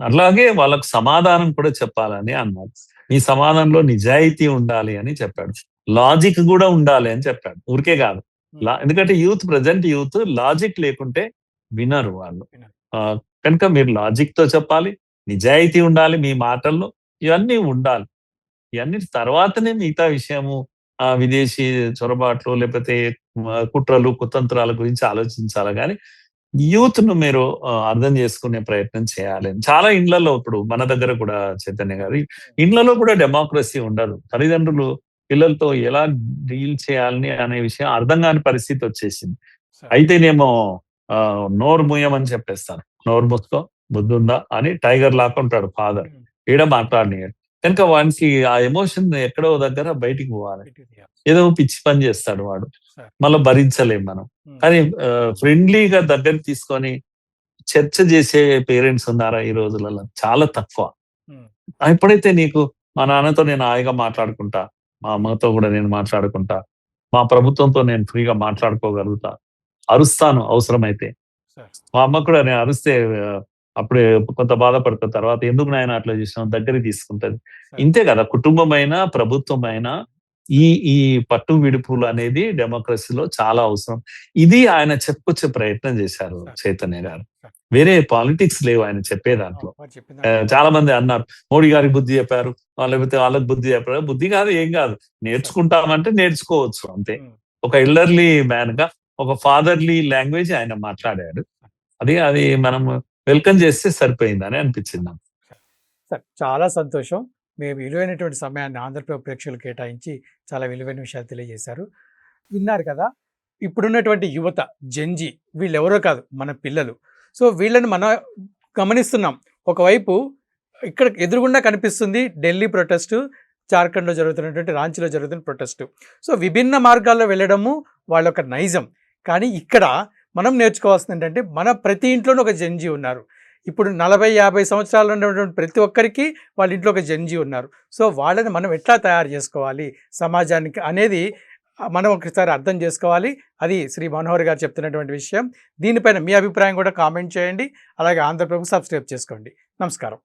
Speaker 2: అలాగే వాళ్ళకు సమాధానం కూడా చెప్పాలని అన్నారు. మీ సమాధానంలో నిజాయితీ ఉండాలి అని చెప్పాడు. లాజిక్ గూడా ఉండాలి అని చెప్పాడు. ఊరికే గాదు.
Speaker 1: హ్మ్.
Speaker 2: ఎందుకంటే ప్రెజెంట్ యూత్ లాజిక్ లేకుంటే వినరు వాళ్ళు.
Speaker 1: వినాలి.
Speaker 2: కనుక మీరు లాజిక్‌తో చెప్పాలి. నిజాయితీ ఉండాలి మీ మాటల్లో. ఇవన్నీ ఉండాలి. ఇవన్నీ తర్వాతనే మిగతా విషయము విదేశీ చొరబాట్లు లేకపోతే కుట్రలు, కుతంత్రాల గురించి ఆలోచించాలి గానీ, యూత్‌ను మీరు అర్థం చేసుకునే ప్రయత్నం చేయాలి. చాలా ఇండ్లలో ఇప్పుడు మన దగ్గర కూడా చైతన్య గారు, ఇండ్లలో కూడా డెమోక్రసీ ఉండదు. తల్లిదండ్రులు పిల్లలతో ఎలా డీల్ చేయాలని అనే విషయం అర్థం కాని పరిస్థితి వచ్చేసింది.
Speaker 1: సరే.
Speaker 2: అయితేనేమో నోరు మూయమని చెప్పేస్తారు. నోరు మూసుకో, బుద్ధుందా అని టైగర్ లాగా ఉంటాడు ఫాదర్.
Speaker 1: ఉమ్.
Speaker 2: ఈడ మాట్లాడనీయడు. కనుక వానికి ఆ ఎమోషన్ ఎక్కడో దగ్గర బయటికి పోవాలి. ఏదో పిచ్చి పని చేస్తాడు వాడు.
Speaker 1: సరే.
Speaker 2: మళ్ళా భరించలేం మనం.
Speaker 1: ఉమ్.
Speaker 2: కానీ ఫ్రెండ్లీగా దగ్గరికి తీసుకొని చర్చ చేసే పేరెంట్స్ ఉన్నారా ఈ రోజులలో? చాలా తక్కువ.
Speaker 1: ఉమ్.
Speaker 2: ఎప్పుడైతే నీకు మా నాన్నతో నేను హాయిగా మాట్లాడుకుంటా, మా అమ్మతో కూడా నేను మాట్లాడుకుంటా, మా ప్రభుత్వంతో నేను ఫ్రీగా మాట్లాడుకోగలుగుతా, అరుస్తాను అవసరమైతే.
Speaker 1: సరే.
Speaker 2: మా అమ్మ కూడా నేను అరిస్తే అప్పుడే కొంత బాధపడతారు. తర్వాత ఎందుకు నాయన అట్లా చేసినావు దగ్గరికి తీసుకుంటది.
Speaker 1: సరే.
Speaker 2: ఇంతే కదా కుటుంబమైనా, ప్రభుత్వమైనా ఈ ఈ పట్టు విడుపులు అనేది డెమోక్రసీలో చాలా అవసరం. ఇది ఆయన చెప్పుకొచ్చే ప్రయత్నం చేశారు
Speaker 1: సరే.
Speaker 2: చైతన్య గారు.
Speaker 1: సరే.
Speaker 2: వేరే పాలిటిక్స్ లేవు ఆయన చెప్పే దాంట్లో.
Speaker 1: వారు చెప్పిన దాంట్లో
Speaker 2: చాలా మంది అన్నారు మోడీ గారికి బుద్ధి చెప్పారు, లేకపోతే వాళ్ళకి బుద్ధి చెప్పారు. బుద్ధి కాదు, ఏం కాదు. నేర్చుకుంటామంటే నేర్చుకోవచ్చు అంతే.
Speaker 1: ఉమ్.
Speaker 2: ఒక ఎల్డర్లీ మ్యాన్ గా ఒక ఫాదర్లీ లాంగ్వేజ్ ఆయన మాట్లాడాడు. అది మనం వెల్కమ్ చేస్తే సరిపోయిందని అనిపించింది నాకు.
Speaker 1: సార్, చాలా సంతోషం. మీ విలువైనటువంటి సమయాన్ని ఆంధ్రప్రదేశ్ ప్రేక్షకులు కేటాయించి చాలా విలువైన విషయాలు తెలియజేశారు. విన్నారు కదా, ఇప్పుడున్నటువంటి యువత జెన్జీ వీళ్ళెవరో కాదు, మన పిల్లలు. సో వీళ్ళని మనం గమనిస్తున్నాం. ఒకవైపు ఇక్కడ ఎదురుగుండా కనిపిస్తుంది ఢిల్లీ ప్రొటెస్టు, జార్ఖండ్లో జరుగుతున్నటువంటి రాంచీలో జరుగుతున్న ప్రొటెస్టు. సో విభిన్న మార్గాల్లో వెళ్ళడము వాళ్ళ ఒక నైజం. కానీ ఇక్కడ మనం నేర్చుకోవాల్సింది ఏంటంటే, మన ప్రతి ఇంట్లోనూ ఒక జెన్జీ ఉన్నారు. ఇప్పుడు 40-50 సంవత్సరాలు ఉన్నటువంటి ప్రతి ఒక్కరికి వాళ్ళ ఇంట్లో ఒక జెన్జీ ఉన్నారు. సో వాళ్ళని మనం ఎట్లా తయారు చేసుకోవాలి సమాజానికి అనేది మనం ఒకసారి అర్థం చేసుకోవాలి. అది శ్రీ మనోహర్ గారు చెప్తున్నటువంటి విషయం. దీనిపైన మీ అభిప్రాయం కూడా కామెంట్ చేయండి. అలాగే ఆంధ్రప్రభకు సబ్స్క్రైబ్ చేసుకోండి. నమస్కారం.